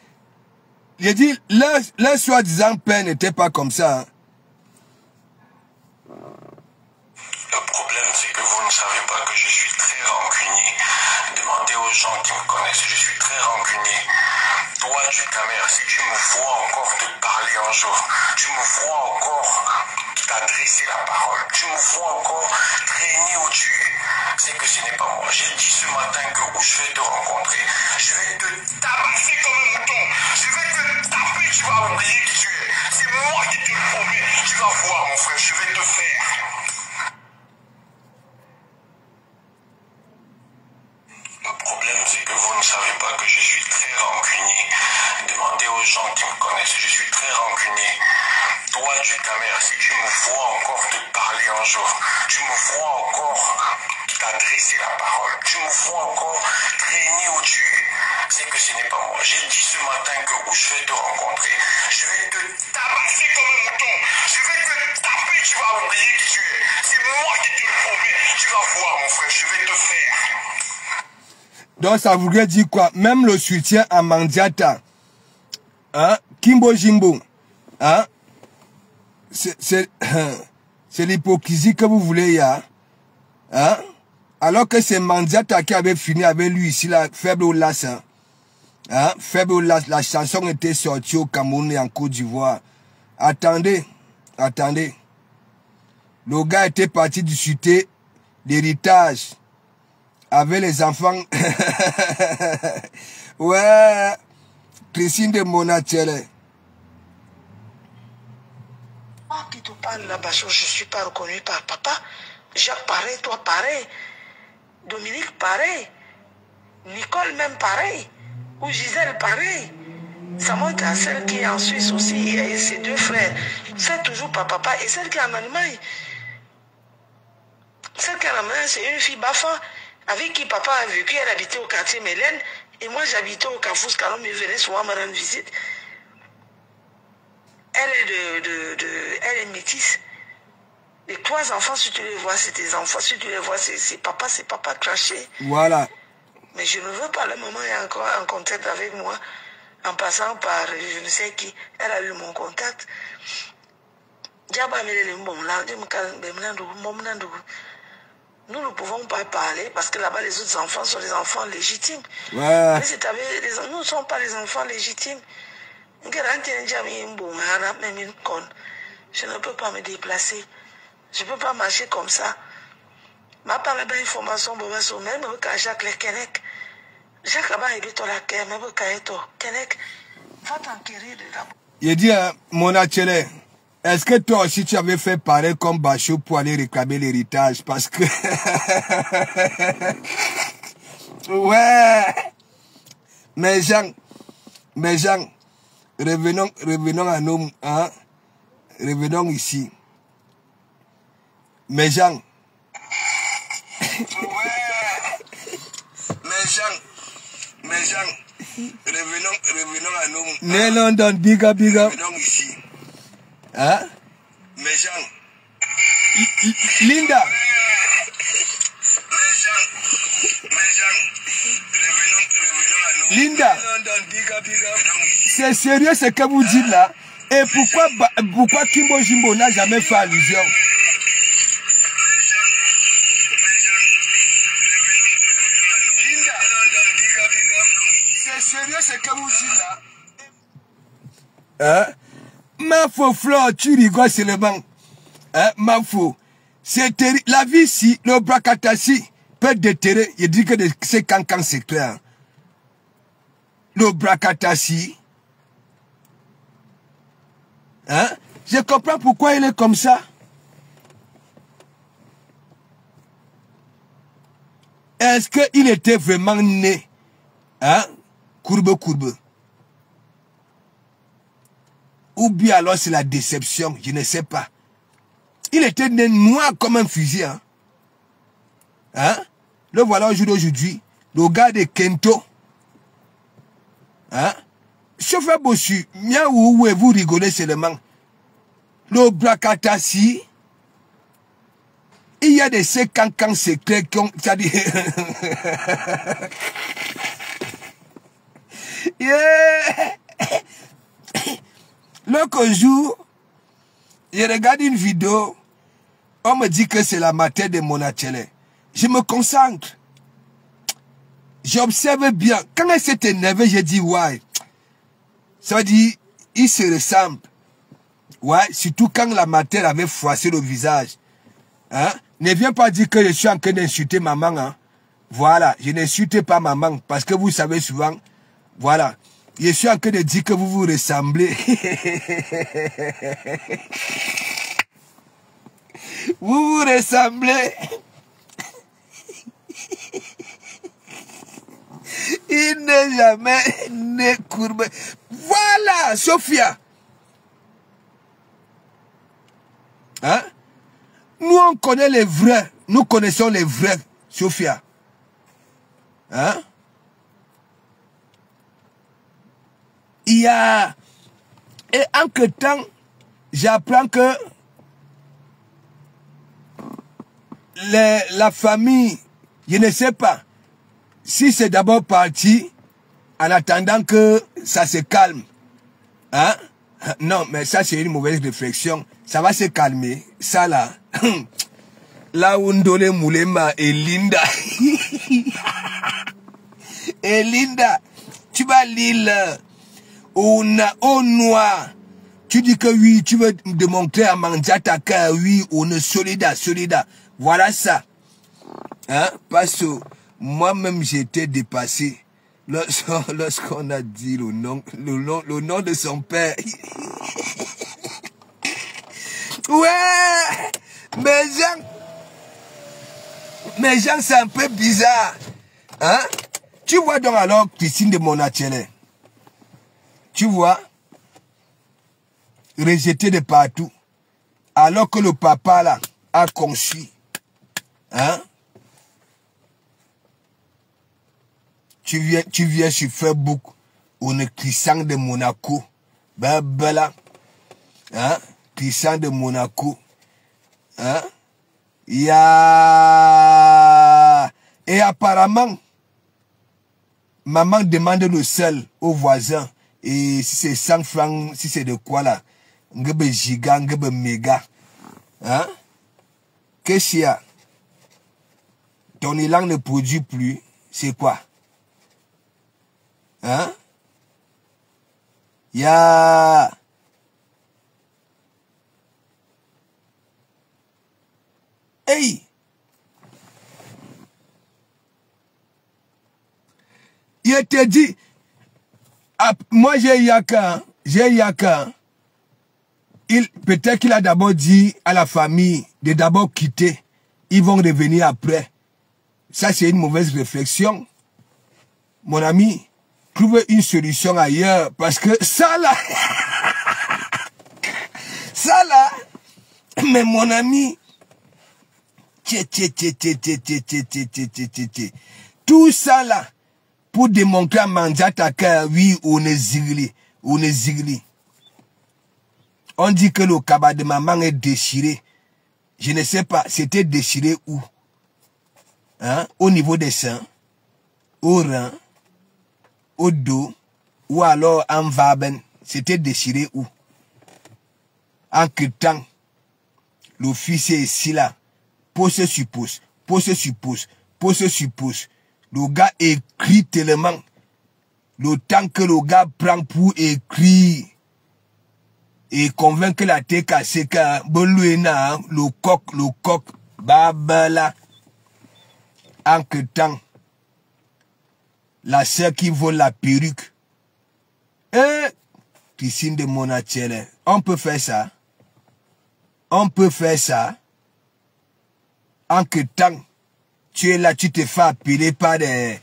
J'ai dit, leur soi-disant père n'était pas comme ça. Hein? Le problème, c'est que vous ne savez pas que je suis très rancunier. Demandez aux gens qui me connaissent, je suis très rancunier. Toi, Ducamer, si tu me vois encore te parler un jour, tu me vois encore t'adresser la parole, tu me vois encore traîner où tu es, c'est que ce n'est pas moi. J'ai dit ce matin que où je vais te rencontrer, je vais te tabasser comme un mouton, je vais te taper, tu vas oublier qui tu es. C'est moi qui te le promets, tu vas voir mon frère, je vais te faire. Le problème, c'est que vous ne savez pas que je suis très rancunier. Demandez aux gens qui me connaissent, je suis très rancunier. Toi, Ducamer, si tu me vois encore te parler un jour, tu me vois encore t'adresser la parole, tu me vois encore traîner où tu es, c'est que ce n'est pas moi. J'ai dit ce matin que où je vais te rencontrer, je vais te tabasser comme un mouton, je vais te taper, tu vas oublier qui tu es. C'est moi qui te le promets, tu vas voir mon frère, je vais te faire. Donc ça voudrait dire quoi? Même le soutien à Mandiata, hein? Kimbo Jimbo, hein? C'est l'hypocrisie que vous voulez, hein? Alors que c'est Mandiata qui avait fini avec lui ici, la Faible Olas, hein? Faible Olas, la chanson était sortie au Cameroun et en Côte d'Ivoire. Attendez, attendez. Le gars était parti discuter d'héritage avec les enfants. Ouais, Christine de Monatiele. Qui te parle là-bas, je ne suis pas reconnu par papa. Jacques pareil, toi pareil. Dominique pareil. Nicole même pareil. Ou Gisèle pareil. Ça monte à celle qui est en Suisse aussi et ses deux frères. C'est toujours pas papa. Et celle qui est en Allemagne. Celle qui est en Allemagne, c'est une fille Bafa avec qui papa a vécu. Elle habitait au quartier Mélène. Et moi, j'habitais au Carrefour Scalon, mais venait souvent me rendre visite. Elle est métisse. Les trois enfants, si tu les vois, c'est tes enfants. Si tu les vois, c'est papa craché. Voilà. Mais je ne veux pas. La maman est encore en contact avec moi. En passant par je ne sais qui. Elle a eu mon contact. Nous ne pouvons pas parler parce que là-bas, les autres enfants sont des enfants légitimes. Ouais. Mais nous ne sommes pas les enfants légitimes. Je ne peux pas me déplacer. Je ne peux pas marcher comme ça. Ma parole d'information, même quand Jacques le Kennec. Jacques là-bas, il est à la Kennec, même quand il est au Kennec. Va t'enquérir de là-bas. Il dit, Monatiele, est-ce que toi aussi tu avais fait pareil comme Bachot pour aller réclamer l'héritage? Parce que... Ouais. Mes gens, revenons à nous, hein? Revenons ici. Mes gens. Mes gens, revenons à nous. Né London, big up. Revenons ici. Hein? Mes gens. Linda. Linda, c'est sérieux ce que vous dites là? Et pourquoi Kimbo Jimbo n'a jamais fait allusion? Linda, c'est sérieux ce que vous dites là? Hein? Ma faux Flore, tu rigoles seulement. Hein? Ma faux. C'est la vie ici, le Brakatassi peut déterrer, il dit que c'est cancan c'est clair. Le Brakatassi, hein? Je comprends pourquoi il est comme ça. Est-ce qu'il était vraiment né, hein? Courbe. Ou bien alors c'est la déception, je ne sais pas. Il était né noir comme un fusil, hein? Hein? Le voilà aujourd'hui, le gars de Kento. Hein? Chauffeur bossu, miaou, vous rigolez seulement. Le Brakatassi, il y a des séquences secrets qui ont... C'est-à-dire... Yeah. L'autre jour, je regarde une vidéo, on me dit que c'est la matin de Monachele. Je me concentre. J'observe bien. Quand elle s'est énervée, j'ai dit, ouais. Ça veut dire, ils se ressemblent. Ouais, surtout quand la mater avait froissé le visage. Hein? Ne viens pas dire que je suis en train d'insulter maman. Hein? Voilà, je n'insulte pas maman. Parce que vous savez souvent, voilà. Je suis en train de dire que vous vous ressemblez. Vous vous ressemblez. Il n'est jamais né courbé. Voilà, Sophia. Hein? Nous, on connaît les vrais. Nous connaissons les vrais, Sophia. Hein? Il y a... Et en que temps, j'apprends que la famille, je ne sais pas si c'est d'abord parti en attendant que ça se calme. Hein? Non, mais ça c'est une mauvaise réflexion. Ça va se calmer. Ça là. Là où Ndole Moulema et Linda. Et Linda, tu vas lire on a au noir. Tu dis que oui, tu veux démontrer à Mandiata que oui, on est solidaire. Voilà ça. Hein? Parce que moi-même j'étais dépassé lorsqu'on a dit le nom de son père. Ouais, mes gens c'est un peu bizarre. Hein? Tu vois donc alors Christine de Monachele. Tu vois, rejeté de partout. Alors que le papa là a conçu. Hein? Tu viens sur Facebook, on est Christian de Monaco. Ben là. Hein? Christian de Monaco. Hein? Et apparemment, maman demande le sel aux voisins. Et si c'est 100 francs, si c'est de quoi là? Ngebe giga, ngebe méga. Hein? Qu'est-ce qu'il y a? Ton élan ne produit plus. C'est quoi? Hein? Ya. Hey! Il te dit, moi j'ai Yaka. Peut-être qu'il a d'abord dit à la famille de d'abord quitter. Ils vont revenir après. Ça c'est une mauvaise réflexion. Mon ami, trouve une solution ailleurs. Parce que ça là, mais mon ami, tout ça là, pour démontrer à Mandiata que oui, on est zigli. On dit que le cabas de maman est déchiré. Je ne sais pas, c'était déchiré où? Hein? Au niveau des seins, au rein, au dos, ou alors en vaben. C'était déchiré où? En que temps, l'officier est ici là. Pose sur pose, pose sur pose, pose sur pose. Le gars écrit tellement. Le temps que le gars prend pour écrire et convaincre la tête cassée que le coq, babala. En que temps, la sœur qui vole la perruque. Christine de Monachele, on peut faire ça. On peut faire ça. En que temps, tu es là, tu te fais appeler par des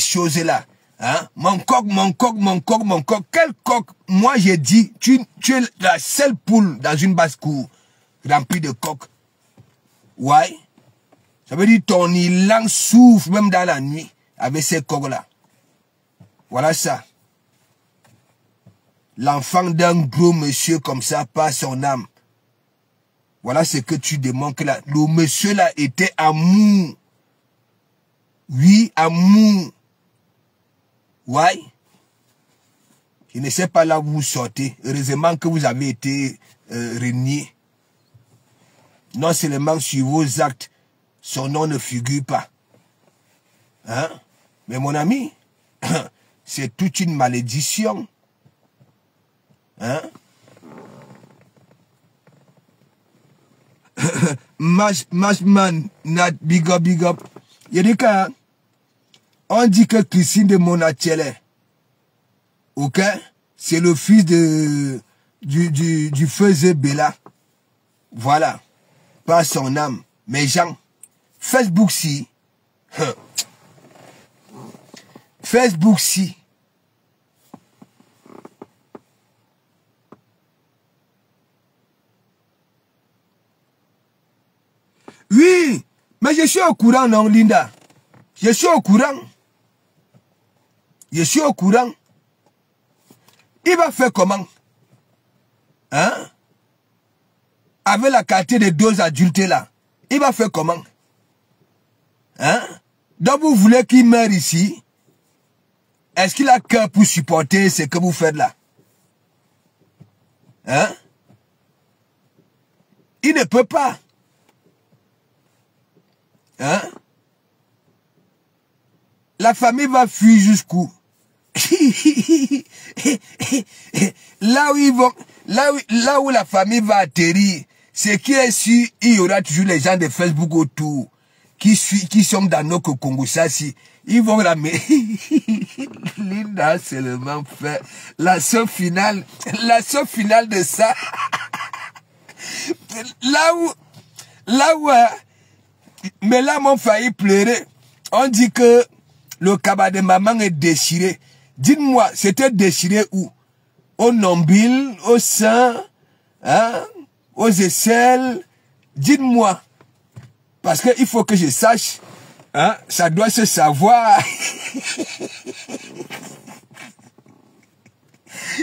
choses là. Hein? Mon coq, mon coq, mon coq, mon coq. Quel coq? Moi, j'ai dit, tu es la seule poule dans une basse-cour remplie de coqs. Ouais. Ça veut dire ton langue souffre même dans la nuit avec ces coqs-là. Voilà ça. L'enfant d'un gros monsieur comme ça par son âme. Voilà ce que tu démontres là. Le monsieur là était amour. Oui, amour. Ouais. Je ne sais pas là où vous sortez. Heureusement que vous avez été renié. Non seulement sur vos actes, son nom ne figure pas. Hein? Mais mon ami, c'est toute une malédiction. Hein? Mashman, Nat, big up, big up. Il y a cas, on dit que Christine de Monachele, ok, c'est le fils du feu Zébéla. Voilà, par son âme. Mais Jean, Facebook si, Facebook si. Oui, mais je suis au courant, non, Linda? Je suis au courant. Je suis au courant. Il va faire comment? Hein? Avec la qualité de 2 adultes là. Il va faire comment? Hein? Donc vous voulez qu'il meure ici? Est-ce qu'il a cœur pour supporter ce que vous faites là? Hein? Il ne peut pas. Hein? La famille va fuir jusqu'où? Là où la famille va atterrir, c'est qui est sûr, il y aura toujours les gens de Facebook autour qui sont dans nos Congo. Ça, si ils vont ramener. Linda seulement fait la sauce finale de ça. Là où mais là, mon failli pleurer. On dit que le cabas de maman est déchiré. Dites-moi, c'était déchiré où? Au nombril, au sein, hein, aux aisselles. Dites-moi. Parce qu'il faut que je sache. Hein, ça doit se savoir.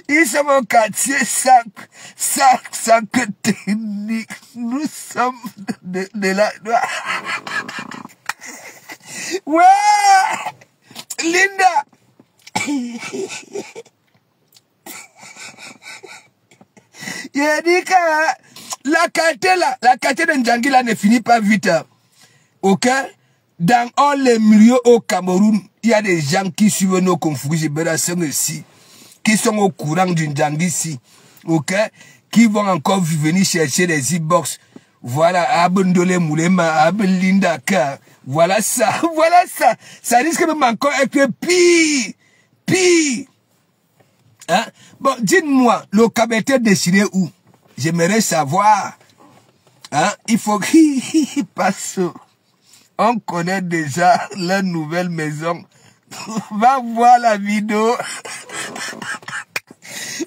Ils sont au quartier 5 techniques. Nous sommes de la... Ouais! Linda! Il a dit que la qualité de Ndjangi là ne finit pas vite. Ok? Dans all les milieux au Cameroun, il y a des gens qui suivent nos conflits ici, qui sont au courant du Ndjangi ici. Ok? Qui vont encore venir chercher les e-box. Voilà, Abendole Moulema, Abelinda Ka. Voilà ça, voilà ça. Ça risque même encore être pire. Pire. Hein? Bon, dites-moi, le Kabete décidé où? J'aimerais savoir. Hein? Il faut qu'il passe. On connaît déjà la nouvelle maison. Va voir la vidéo.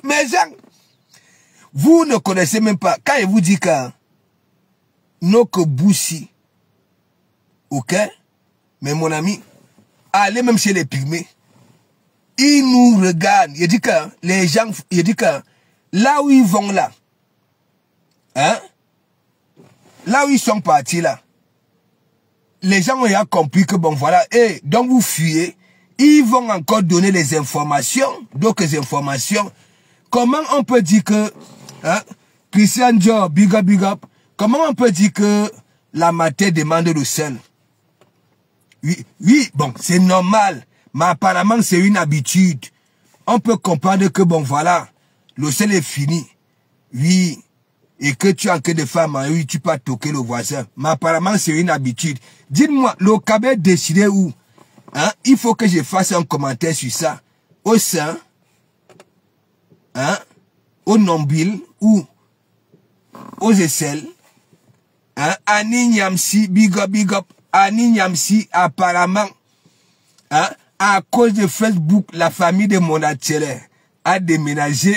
Mais Jean, vous ne connaissez même pas. Quand il vous dit que Noko Boussi, ok? Mais mon ami, allez même chez les pygmées. Ils nous regardent. Il dit que les gens, il dit que là où ils vont là, hein, là où ils sont partis là, les gens ont déjà compris que bon voilà, et donc vous fuyez, ils vont encore donner les informations, d'autres informations. Comment on peut dire que, hein, Christian Dior, big up, comment on peut dire que la matière demande le sel? Oui, oui, bon, c'est normal, mais apparemment c'est une habitude. On peut comprendre que bon voilà, le sel est fini, oui, et que tu as que des femmes, oui, tu peux toquer le voisin, mais apparemment c'est une habitude. Dites-moi, le Cabet décidé où? Hein? Il faut que je fasse un commentaire sur ça. Au sein, hein? Au nombril ou aux aisselles, hein? Annie Nyamsi, big up, Annie Nyamsi, apparemment, hein? À cause de Facebook, la famille de Monachele a déménagé.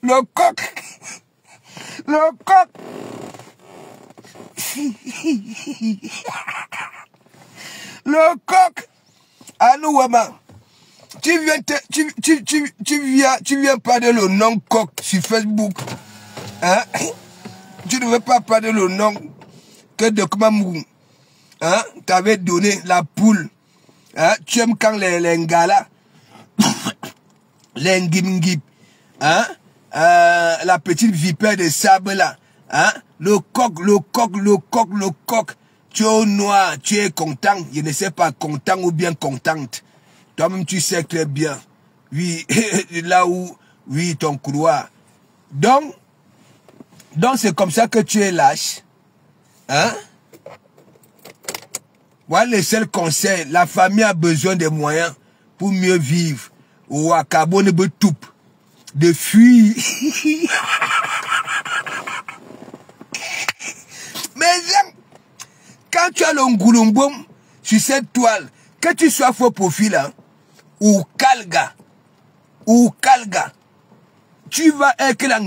Le coq, le coq. Le coq. Allô, Wama. Tu viens parler le nom coq sur Facebook. Hein? Tu ne veux pas parler le nom que de Kmamou. Hein? T'avais donné la poule. Hein? Tu aimes quand les ngala, les ngimgip, hein? La petite vipère de sable là. Hein? Le coq. Tu es au noir, tu es content. Je ne sais pas, content ou bien contente. Toi-même, tu sais très bien. Oui, là où, oui, ton couloir. Donc c'est comme ça que tu es lâche. Hein? Voilà le seul conseil. La famille a besoin des moyens pour mieux vivre. Ou à carbone tout. De fuir. Mais quand tu as le ngoulombom sur cette toile, que tu sois faux profil, hein, ou kalga, tu vas être là,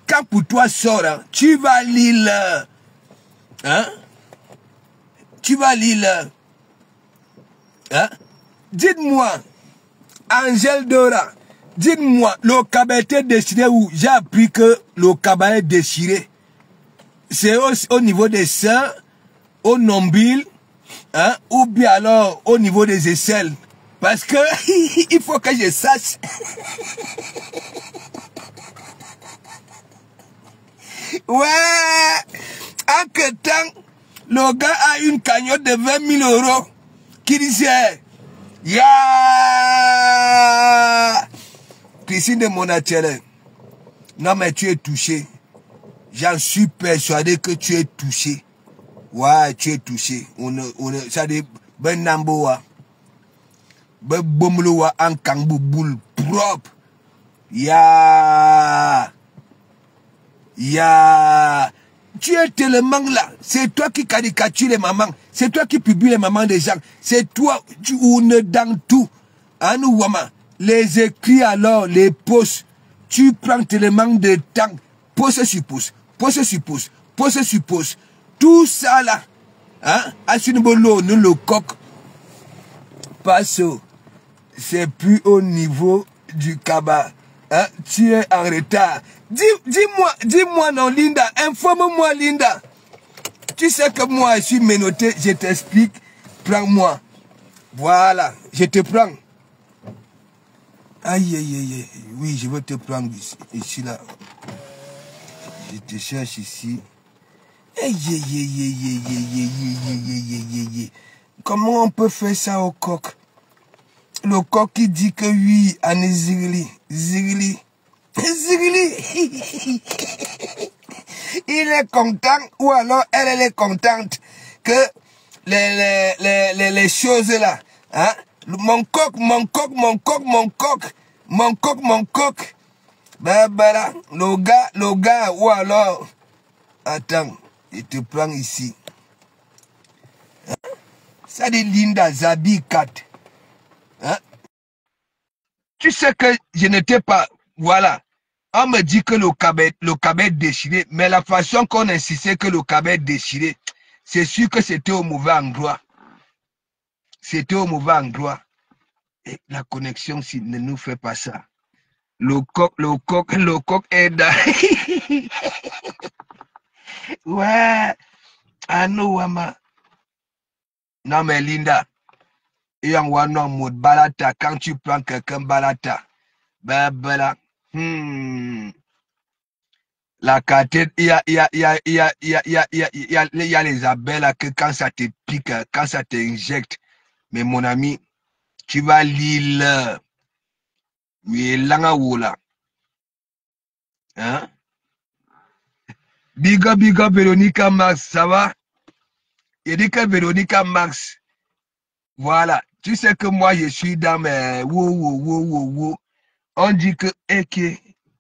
quand pour toi sort, hein, tu vas lire, hein, hein, dites-moi, Angèle Dora, dites-moi, le cabet est déchiré où? J'ai appris que le cabet est déchiré. C'est au niveau des seins, au nombril, hein, ou bien alors au niveau des aisselles. Parce que il faut que je sache. Ouais, en que temps, le gars a une cagnotte de 20 000 €. Qui disait, ya, Christine de Monachele. Non mais tu es touché. J'en suis persuadé que tu es touché. Ouais, tu es touché. Ça dit, ben namboa. Ben bomloa en kangbu boule propre. Ya. Tu es tellement là. C'est toi qui caricature les mamans. C'est toi qui publie les mamans des gens. C'est toi, on est dans tout. Anou wama. Les écrits alors, les posts. Tu prends tellement de temps. Pose sur pose. Pose sur pose. Pose sur pose. Tout ça là. Hein? Asunibolo, nous le coq. Parce c'est plus au niveau du cabas. Hein? Tu es en retard. Dis-moi non, Linda. Informe-moi, Linda. Tu sais que moi, je suis menotté. Je t'explique. Prends-moi. Voilà. Je te prends. Aïe, aïe, aïe. Oui, je veux te prendre ici, là. Je te cherche ici. Aïe, aïe, aïe, aïe, aïe, aïe, aïe. Comment on peut faire ça au coq? Le coq qui dit que oui, Anne Zigli. Zigli. Il est content, ou alors elle est contente que les choses là, hein? Mon coq. Ben, là, le gars, ou alors, attends, je te prends ici. Hein? Ça dit Linda Zabi 4. Hein? Tu sais que je n'étais pas, voilà. On me dit que le cabet est déchiré, mais la façon qu'on insistait que le cabet est déchiré, c'est sûr que c'était au mauvais endroit. c'était au mauvais endroit. Et la connexion, ne nous fait pas ça. Le coq est dans... Ouais. Ah non, Wama. Non, mais Linda, et en one mode balata, quand tu prends quelqu'un balata, ben, voilà. La cathédrale, il y a les abeilles là que quand ça te pique, quand ça t'injecte, mais mon ami, tu vas lire oui, langa wola. Hein? Big up, Véronica Max, ça va? Il dit que Véronica Max, voilà. Tu sais que moi, je suis dans mes wow. On dit que,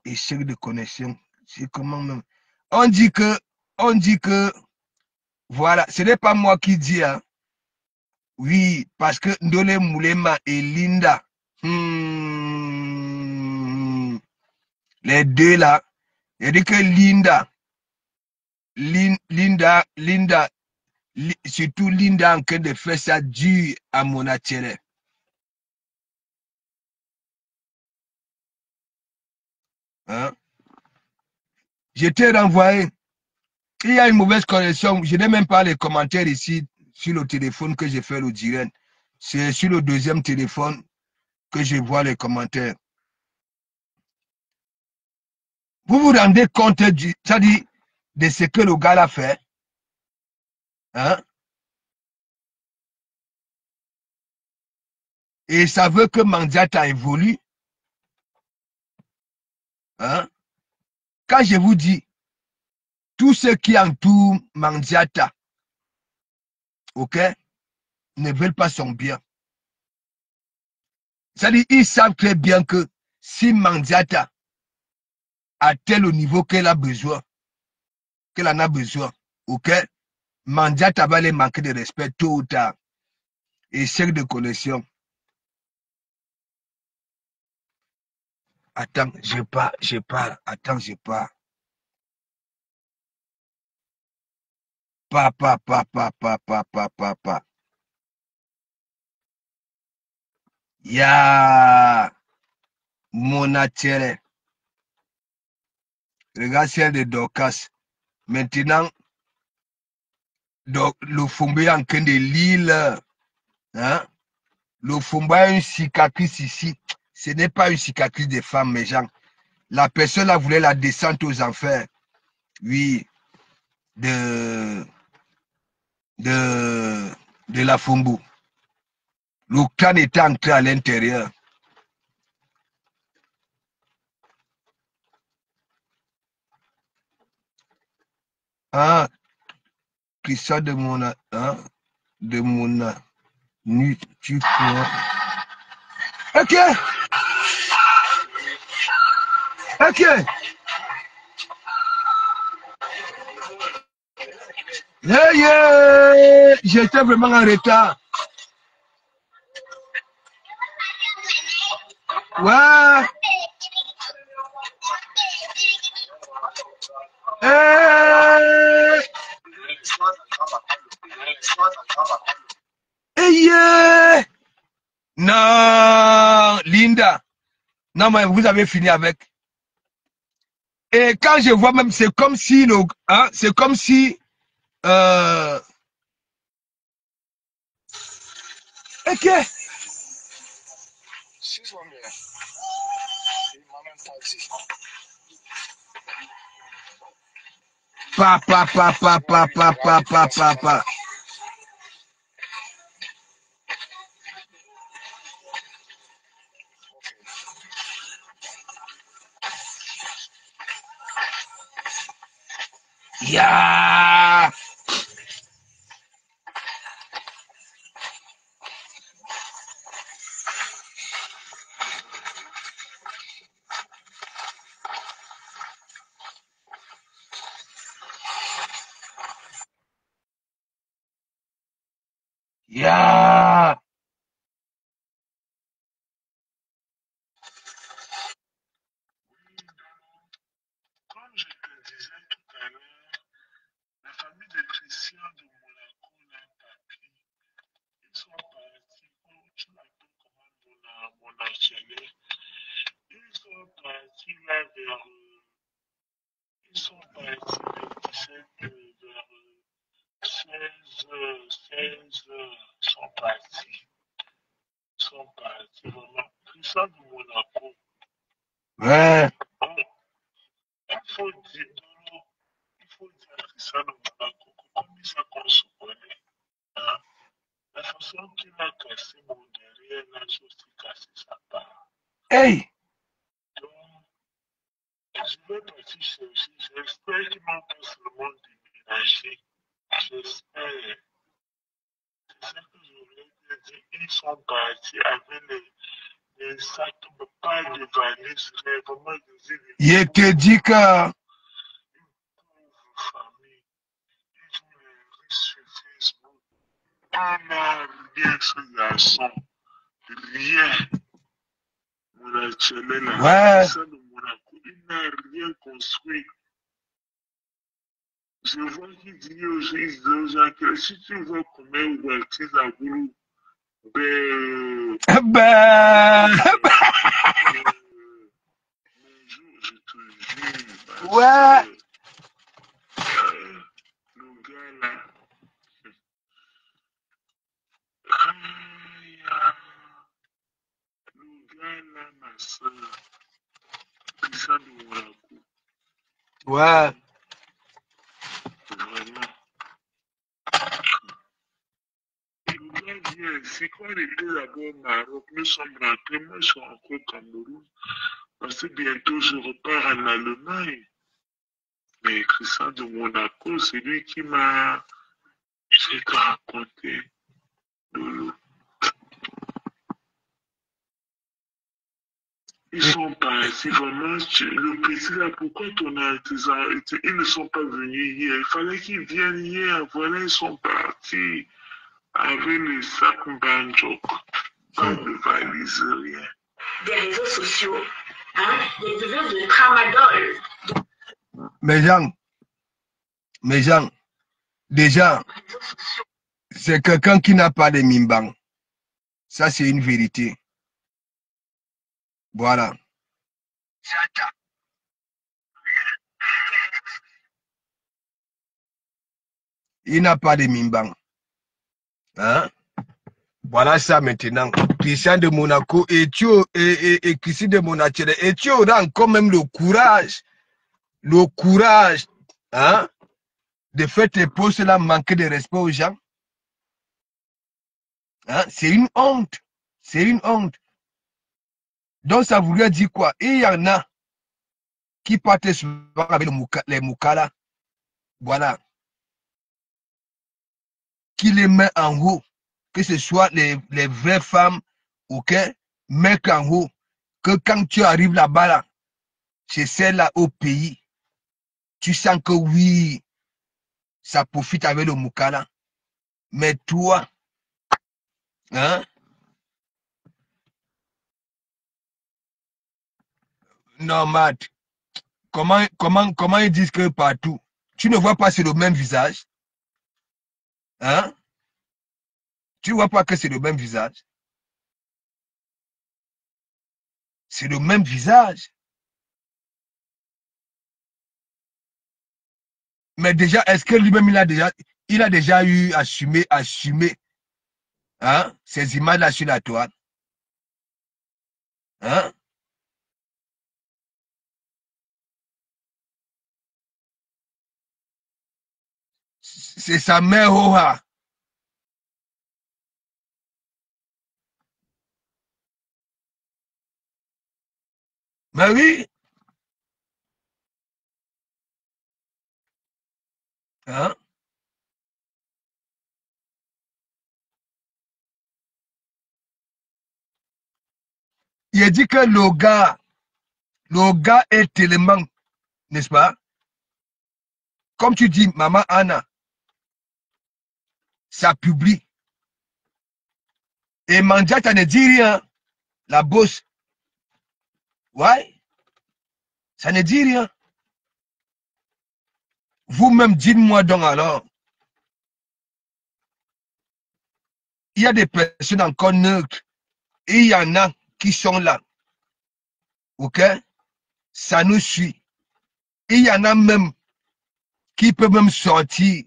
échec de connexion. C'est comment même? On dit que, voilà. Ce n'est pas moi qui dis, hein. Oui, parce que Ndole Moulema et Linda, les deux là, il dit que Linda, surtout Linda en train de faire ça dur à mon atelier. Hein? Je t'ai renvoyé. Il y a une mauvaise connexion. Je n'ai même pas les commentaires ici sur le téléphone que j'ai fait le direct. C'est sur le deuxième téléphone que je vois les commentaires. Vous vous rendez compte c'est-à-dire de ce que le gars a fait? Hein? Et ça veut que Mandiata évolue. Hein? Quand je vous dis, tous ceux qui entourent Mandiata, ok, ne veulent pas son bien. C'est-à-dire, ils savent très bien que si Mandiata atteint le niveau qu'elle a besoin, qu'elle en a besoin, ok, Mandiata va les manquer de respect tôt ou tard. Échec de connexion. Attends, je pars. Attends, je pars. Pa. Ya mon attiré. Regarde celle de Dorcas. Maintenant, le Fumba est en train de lire. Hein? Le Fumba a une cicatrice ici. Ce n'est pas une cicatrice de femme, mes gens. La personne a voulu la descente aux enfers. Oui, de la Fumbu. Le crâne était entré à l'intérieur. Hein? Christian de mon... Hein? De mon... Nu, tu crois. Ok. J'étais vraiment en retard. Ouais. Non, Linda. Non, mais vous avez fini avec. Et quand je vois même, c'est comme si c'est comme si ok. Pa. Ya. Ya. partis là vers... ils sont partis vers 17, vers 16 heures. Ils sont partis. Ils sont partis vraiment. Christian de Monaco. Ouais. Il faut dire Christian de Monaco, comme ça qu'on se connaît. Hein? La façon qu'il a cassé mon derrière, là, j'ai aussi cassé sa part. Hey! Donc, je vais partir chercher. J'espère qu'ils m'ont pas seulement déménagé. J'espère. C'est ça que je voulais te dire. Ils sont partis avec les sacs, pas de valises, vraiment Je te dis que... une pauvre famille. Ils ont les riches sur Facebook. On n'a rien, ce garçon. Rien. Mon actuel là, Ouais. ça de Monaco, il n'a rien construit. Je vois qu'il dit aux gens que si tu vois combien de voitures à boulot, ben, Ben... je te jure, Ouais. le gars là, le gars là, ma soeur, Christian de Monaco, Ouais. vraiment. Le gars vient ici, quand il était là-bas au Maroc, nous sommes rentrés, moi je suis encore au Cameroun, parce que bientôt je repars en Allemagne. Mais Christian de Monaco, c'est lui qui m'a raconté de l'eau. Ils sont partis vraiment. Le petit là, pourquoi ton artisan, ils ne sont pas venus hier. Il fallait qu'ils viennent hier. Voilà, ils sont partis avec les sacs Banjok. Pas de valise, rien. Des réseaux sociaux, hein, des vidéos de tramadol. Mes gens, déjà, c'est quelqu'un qui n'a pas de mimbang. Ça, c'est une vérité. Voilà. Il n'a pas de mimbang. Hein? Voilà ça maintenant. Christian de Monaco et Christian de Monaco. Et tu auras quand même le courage, hein, de faire tes postes là, manquer de respect aux gens. Hein? C'est une honte. C'est une honte. Donc ça voudrait dire quoi? Il y en a qui partent souvent avec les moukala. Voilà. Qui les met en haut. Que ce soit les vraies femmes, ok, mec en haut. Que quand tu arrives là-bas, là, chez celle-là au pays, tu sens que oui, ça profite avec le moukala. Mais toi, hein, non, Matt, comment ils disent que partout, tu ne vois pas c'est le même visage, hein? Tu ne vois pas que c'est le même visage? C'est le même visage. Mais déjà, est-ce que lui-même, il a déjà eu assumé, hein, ces images-là sur la toile? Hein? C'est sa mère, Oha. Mais oui. Hein? Il dit que le gars est tellement, n'est-ce pas? Comme tu dis, maman Anna, ça publie. Et Mandiata ne dit rien. La bosse. Ouais. Ça ne dit rien. Vous-même, dites-moi donc alors. Il y a des personnes encore neutres. Et il y en a qui sont là. OK? Ça nous suit. Il y en a même qui peuvent même sortir,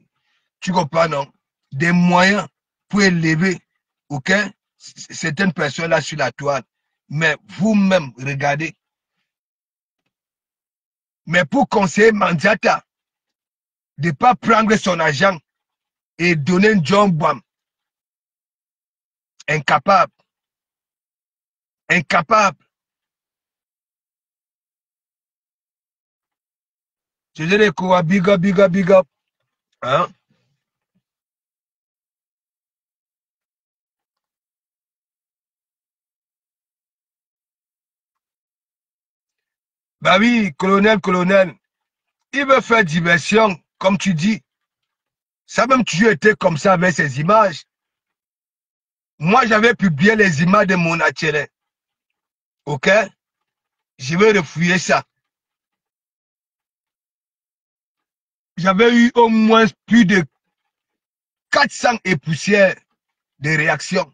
tu comprends, non? Des moyens pour élever, ok? Certaines personnes là sur la toile. Mais vous-même, regardez. Mais pour conseiller Mandiata de ne pas prendre son argent et donner un John Bam, incapable. Incapable. Je dirais quoi, big up, big up, big up. Hein? Bah oui, colonel, colonel. Il veut faire diversion, comme tu dis. Ça a même toujours été comme ça avec ces images. Moi, j'avais publié les images de mon atelier. Ok? Je vais refouiller ça. J'avais eu au moins plus de 400 et poussières de réactions.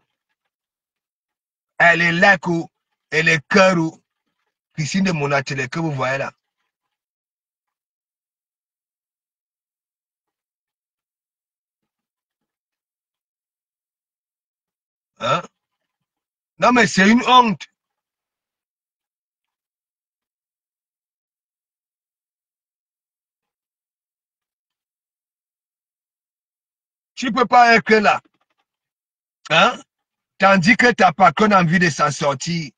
Elle est là, elle est cœur, piscine de mon atelier que vous voyez là. Hein? Non, mais c'est une honte. Tu ne peux pas être là. Hein? Tandis que ta patronne a envie de s'en sortir.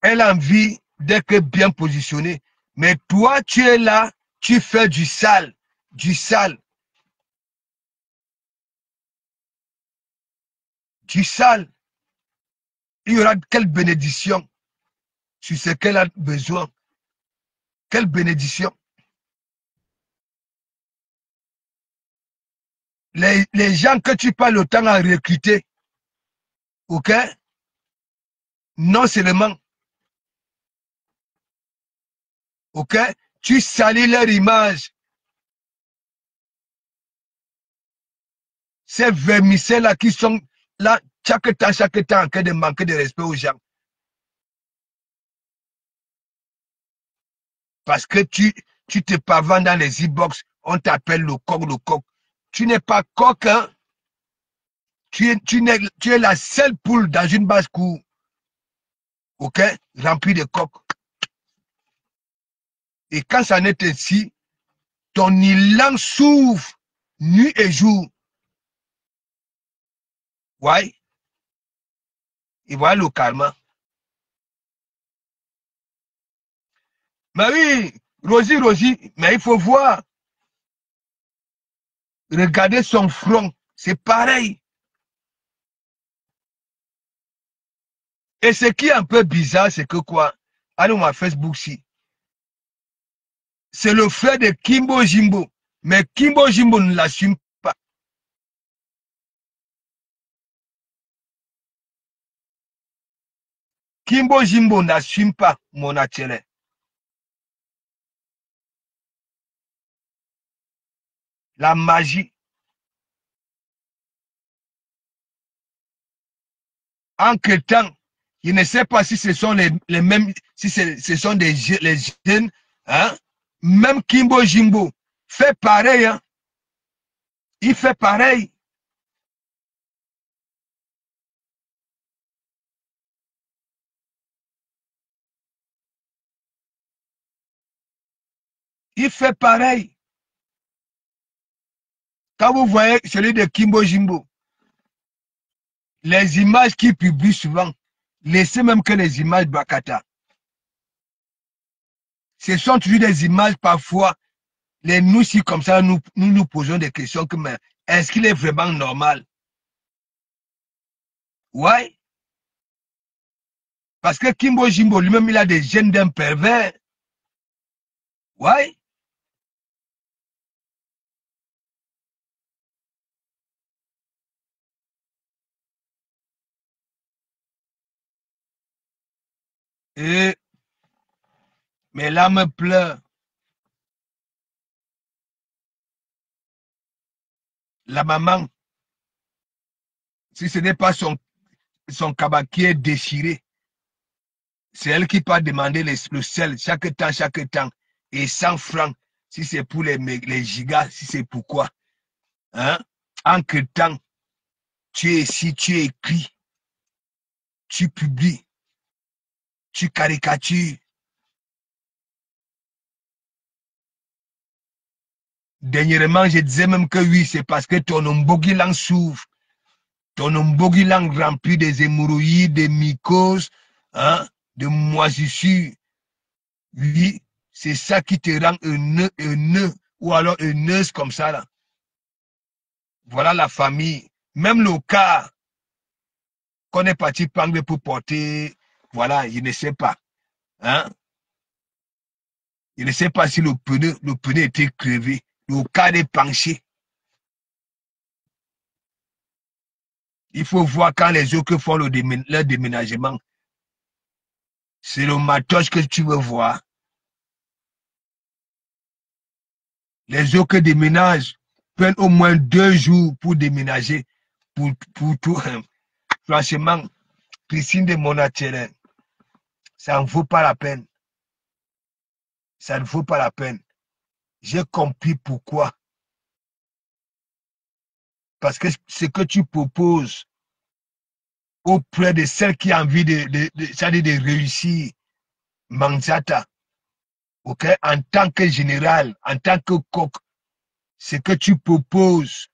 Elle a envie d'être bien positionnée. Mais toi, tu es là, tu fais du sale. Du sale. Du sale. Il y aura quelle bénédiction sur ce qu'elle a besoin. Quelle bénédiction. Les gens que tu parles autant à recruter, ok? Non seulement, ok? Tu salis leur image. Ces vermicelles-là qui sont là chaque temps, en train de manquer de respect aux gens. Parce que tu te pavannes dans les e-box, on t'appelle le coq, le coq. Tu n'es pas coq, hein? Tu es la seule poule dans une basse-cour, ok? Remplie de coq. Et quand ça n'est ainsi, ton élan s'ouvre nuit et jour. Ouais. Et voilà le karma. Mais oui, Rosie, Rosie, mais il faut voir. Regardez son front. C'est pareil. Et ce qui est un peu bizarre, c'est que quoi? Allons à Facebook, si. C'est le frère de Kimbo Jimbo. Mais Kimbo Jimbo ne l'assume pas. Kimbo Jimbo n'assume pas mon atelier. La magie. Entre temps, je ne sais pas si ce sont les mêmes, si ce sont les jeunes, hein? Même Kimbo Jimbo fait pareil, hein? Il fait pareil. Il fait pareil. Quand vous voyez celui de Kimbo Jimbo, les images qu'il publie souvent, laissez même que les images Bakata. Ce sont toujours des images parfois, nous si comme ça, nous posons des questions comme est-ce qu'il est vraiment normal? Ouais. Parce que Kimbo Jimbo lui-même, il a des gènes d'un pervers. Ouais. Et mes larmes pleurent. La maman, si ce n'est pas son cabas qui est déchiré, C'est elle qui peut demander le sel chaque temps. Et 100 francs, si c'est pour les gigas, si c'est pourquoi. Hein? Entre temps, tu es ici, tu écris, tu publies, tu caricatures. Dernièrement, je disais même que oui, c'est parce que ton ombogilang s'ouvre. Ton ombogilang rempli des hémorroïdes, des mycoses, hein, de moisissures. Oui, c'est ça qui te rend un nœud, ou alors une nœud comme ça là. Voilà la famille. Même le cas qu'on est parti prendre pour porter, voilà, je ne sais pas. Hein? Je ne sais pas si le pneu était crevé. Le cas est penché. Il faut voir quand les autres font leur déménagement. C'est le matos que tu veux voir. Les autres déménagent, prennent au moins 2 jours pour déménager, pour tout. Franchement, Christine de Monatien, ça ne vaut pas la peine. Ça ne vaut pas la peine. J'ai compris pourquoi. Parce que ce que tu proposes auprès de celle qui a envie de réussir, Manzata, ok, en tant que général, en tant que coq, ce que tu proposes,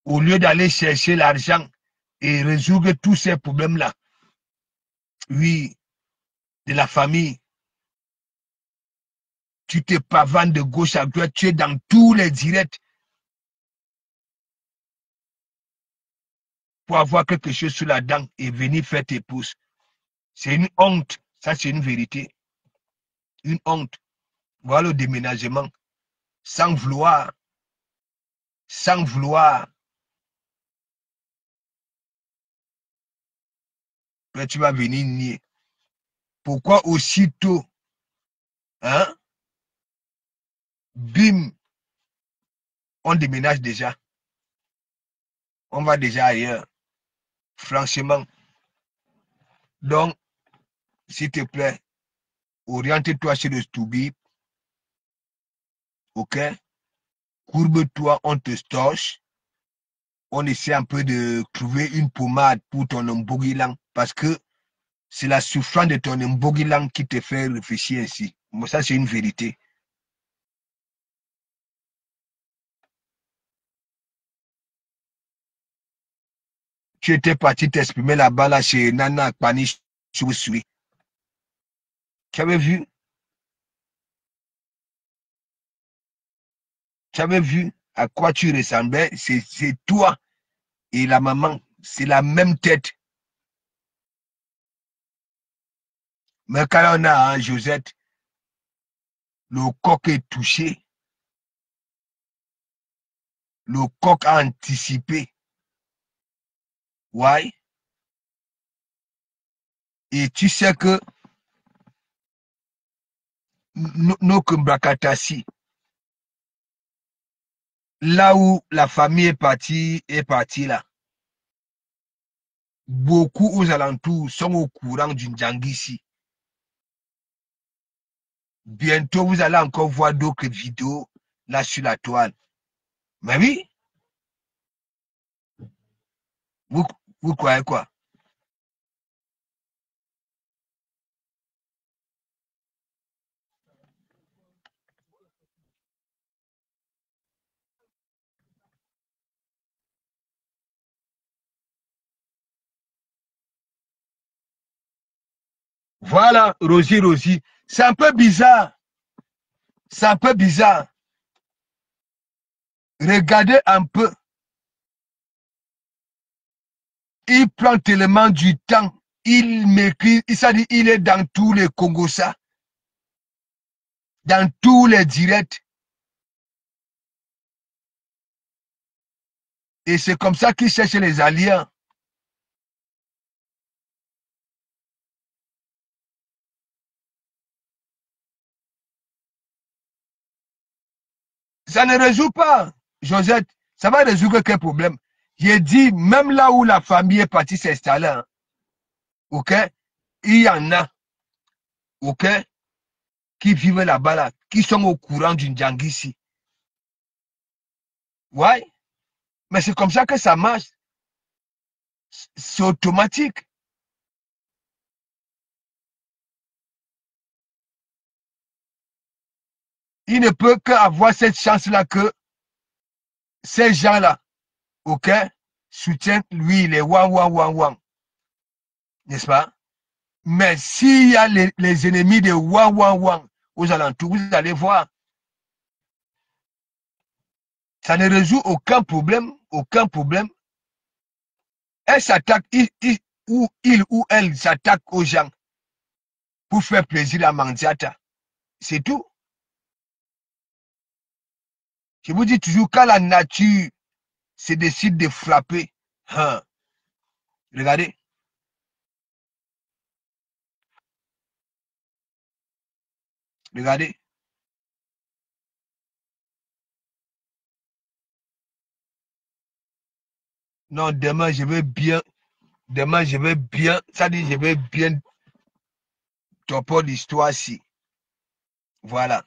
au lieu d'aller chercher l'argent et résoudre tous ces problèmes-là, oui, de la famille, tu te pavanes de gauche à droite, tu es dans tous les directs pour avoir quelque chose sur la dent et venir faire tes pouces. C'est une honte, ça c'est une vérité. Une honte. Voilà le déménagement. Sans vouloir. Sans vouloir. Là, tu vas venir nier. Pourquoi aussitôt, hein, bim, on déménage déjà. On va déjà ailleurs. Franchement. Donc, s'il te plaît, oriente-toi chez le Stoubi. Ok? Courbe-toi, on te stoche. On essaie un peu de trouver une pommade pour ton mbogilang. Parce que c'est la souffrance de ton mbogilang qui te fait réfléchir ainsi. Moi, ça, c'est une vérité. Tu étais parti t'exprimer là-bas, là, chez Nana Akpani Chousui. Tu avais vu? Tu avais vu à quoi tu ressemblais? C'est toi et la maman. C'est la même tête. Mais quand on a, hein, Josette, le coq est touché. Le coq a anticipé. Ouais. Et tu sais que nos Kumbrakatasi, là où la famille est partie là, beaucoup aux alentours sont au courant du Ndjangisi. Bientôt, vous allez encore voir d'autres vidéos là sur la toile. Mais oui, vous croyez quoi? Voilà, Rosie. C'est un peu bizarre. C'est un peu bizarre. Regardez un peu. Il prend tellement du temps. Il m'écrit. Il est dans tous les Congosa. Dans tous les directs. Et c'est comme ça qu'il cherche les alliés. Ça ne résout pas, Josette. Ça va résoudre quel problème? J'ai dit, même là où la famille est partie s'installer, hein, ok? Il y en a, ok, qui vivent là-bas, là, qui sont au courant du Ndjangisi. Ouais, mais c'est comme ça que ça marche. C'est automatique. Il ne peut qu'avoir cette chance-là que ces gens-là, ok, soutiennent lui, les wang, n'est-ce pas? Mais s'il y a les ennemis de wang aux alentours, vous allez voir, ça ne résout aucun problème, aucun problème. Elle s'attaque, il ou elle s'attaque aux gens pour faire plaisir à Mandiata. C'est tout. Je vous dis toujours, quand la nature se décide de frapper, hein, regardez, regardez. Non, demain, je vais bien, ça dit, je vais bien toper l'histoire-ci. Voilà.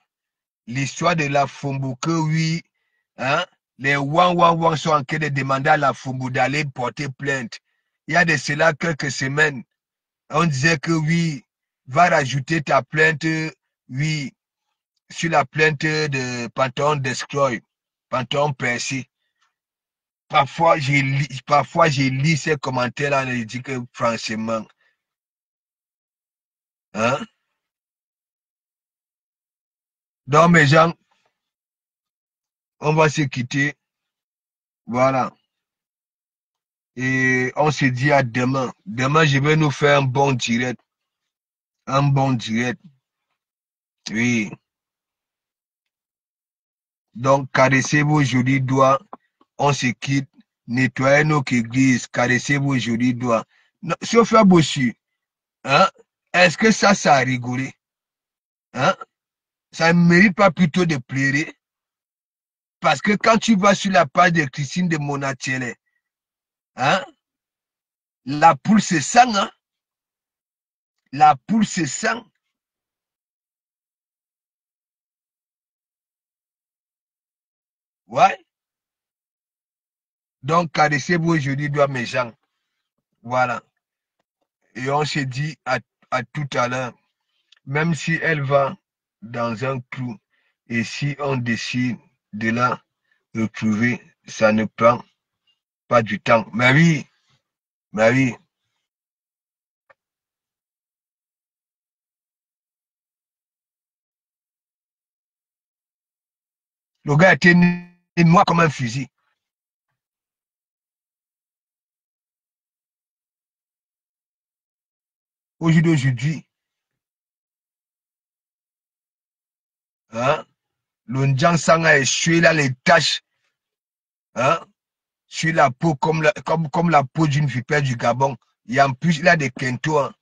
L'histoire de la Fumbu, que oui, hein, les wang sont en train de demander à la Fumbu d'aller porter plainte. Il y a de cela quelques semaines, on disait que oui, va rajouter ta plainte, oui, sur la plainte de Panthéon Descroy, Panthéon Percy. Parfois, j'ai lu ces commentaires-là et je dis que franchement, hein. Donc, mes gens, on va se quitter. Voilà. Et on se dit à demain. Demain, je vais nous faire un bon direct. Un bon direct. Oui. Donc, caressez vos jolis doigts. On se quitte. Nettoyez nos églises. Caressez vos jolis doigts. Sauf à Bossu. Hein? Est-ce que ça a rigolé? Hein? Ça ne mérite pas plutôt de pleurer? Parce que quand tu vas sur la page de Christine de Monatiele, hein? La poule se sent, hein? La poule se sent. Ouais. Donc, caressez-vous aujourd'hui, doigt mes gens. Voilà. Et on se dit à tout à l'heure. Même si elle va dans un trou, et si on décide de la retrouver, ça ne prend pas du temps. Marie, Marie. Le gars était noir comme un fusil. Aujourd'hui, hein, le Ndjan Sang a échoué là les taches, hein, sur la peau comme la peau d'une vipère du Gabon. Et en plus, il a des quintos. Hein.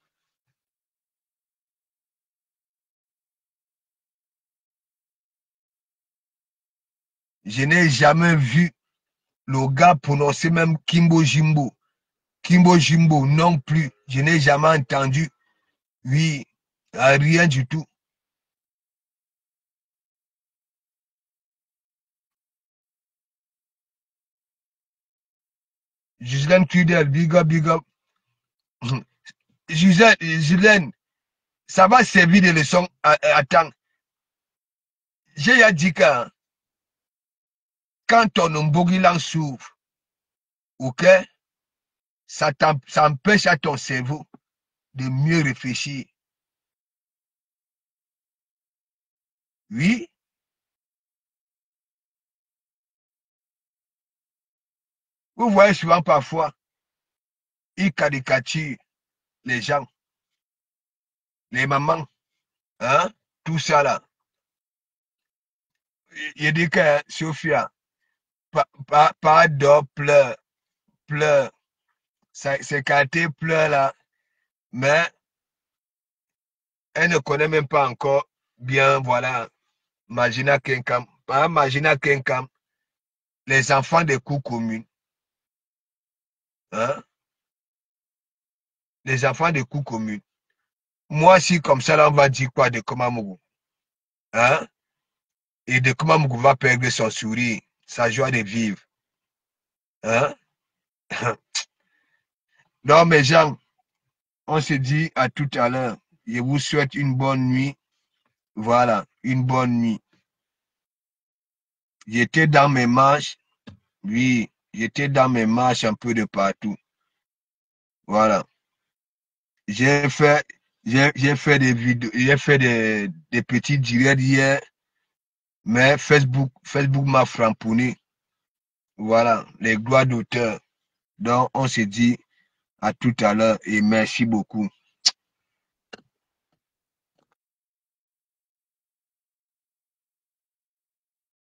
Je n'ai jamais vu le gars prononcer même Kimbo Jimbo. Kimbo Jimbo non plus. Je n'ai jamais entendu. Oui, rien du tout. Gislaine Trudel, big up, big up. Gislaine, ça va servir de leçon. Attends. J'ai dit que quand ton ombogilan s'ouvre, ok, ça empêche à ton cerveau de mieux réfléchir. Oui. Vous voyez souvent parfois, ils caricaturent les gens, les mamans, hein, tout ça là. Il dit que Sophia, pas d'or, pleure. C'est quartier pleure là, mais elle ne connaît même pas encore bien, voilà, Magina Kenkam. Pas Magina Kenkam, les enfants des cours communes. Hein? les enfants de cours commune. Moi, si comme ça, là, on va dire quoi de Komamougou? Hein? Et de Komamougou va perdre son sourire, sa joie de vivre. Hein? Donc, mes gens, on se dit à tout à l'heure. Je vous souhaite une bonne nuit. Voilà, une bonne nuit. J'étais dans mes marches. Oui, j'étais dans mes marches un peu de partout. Voilà. J'ai fait des vidéos, j'ai fait des petits directs hier, mais Facebook m'a framponné. Voilà, les droits d'auteur. Donc, on se dit à tout à l'heure et merci beaucoup.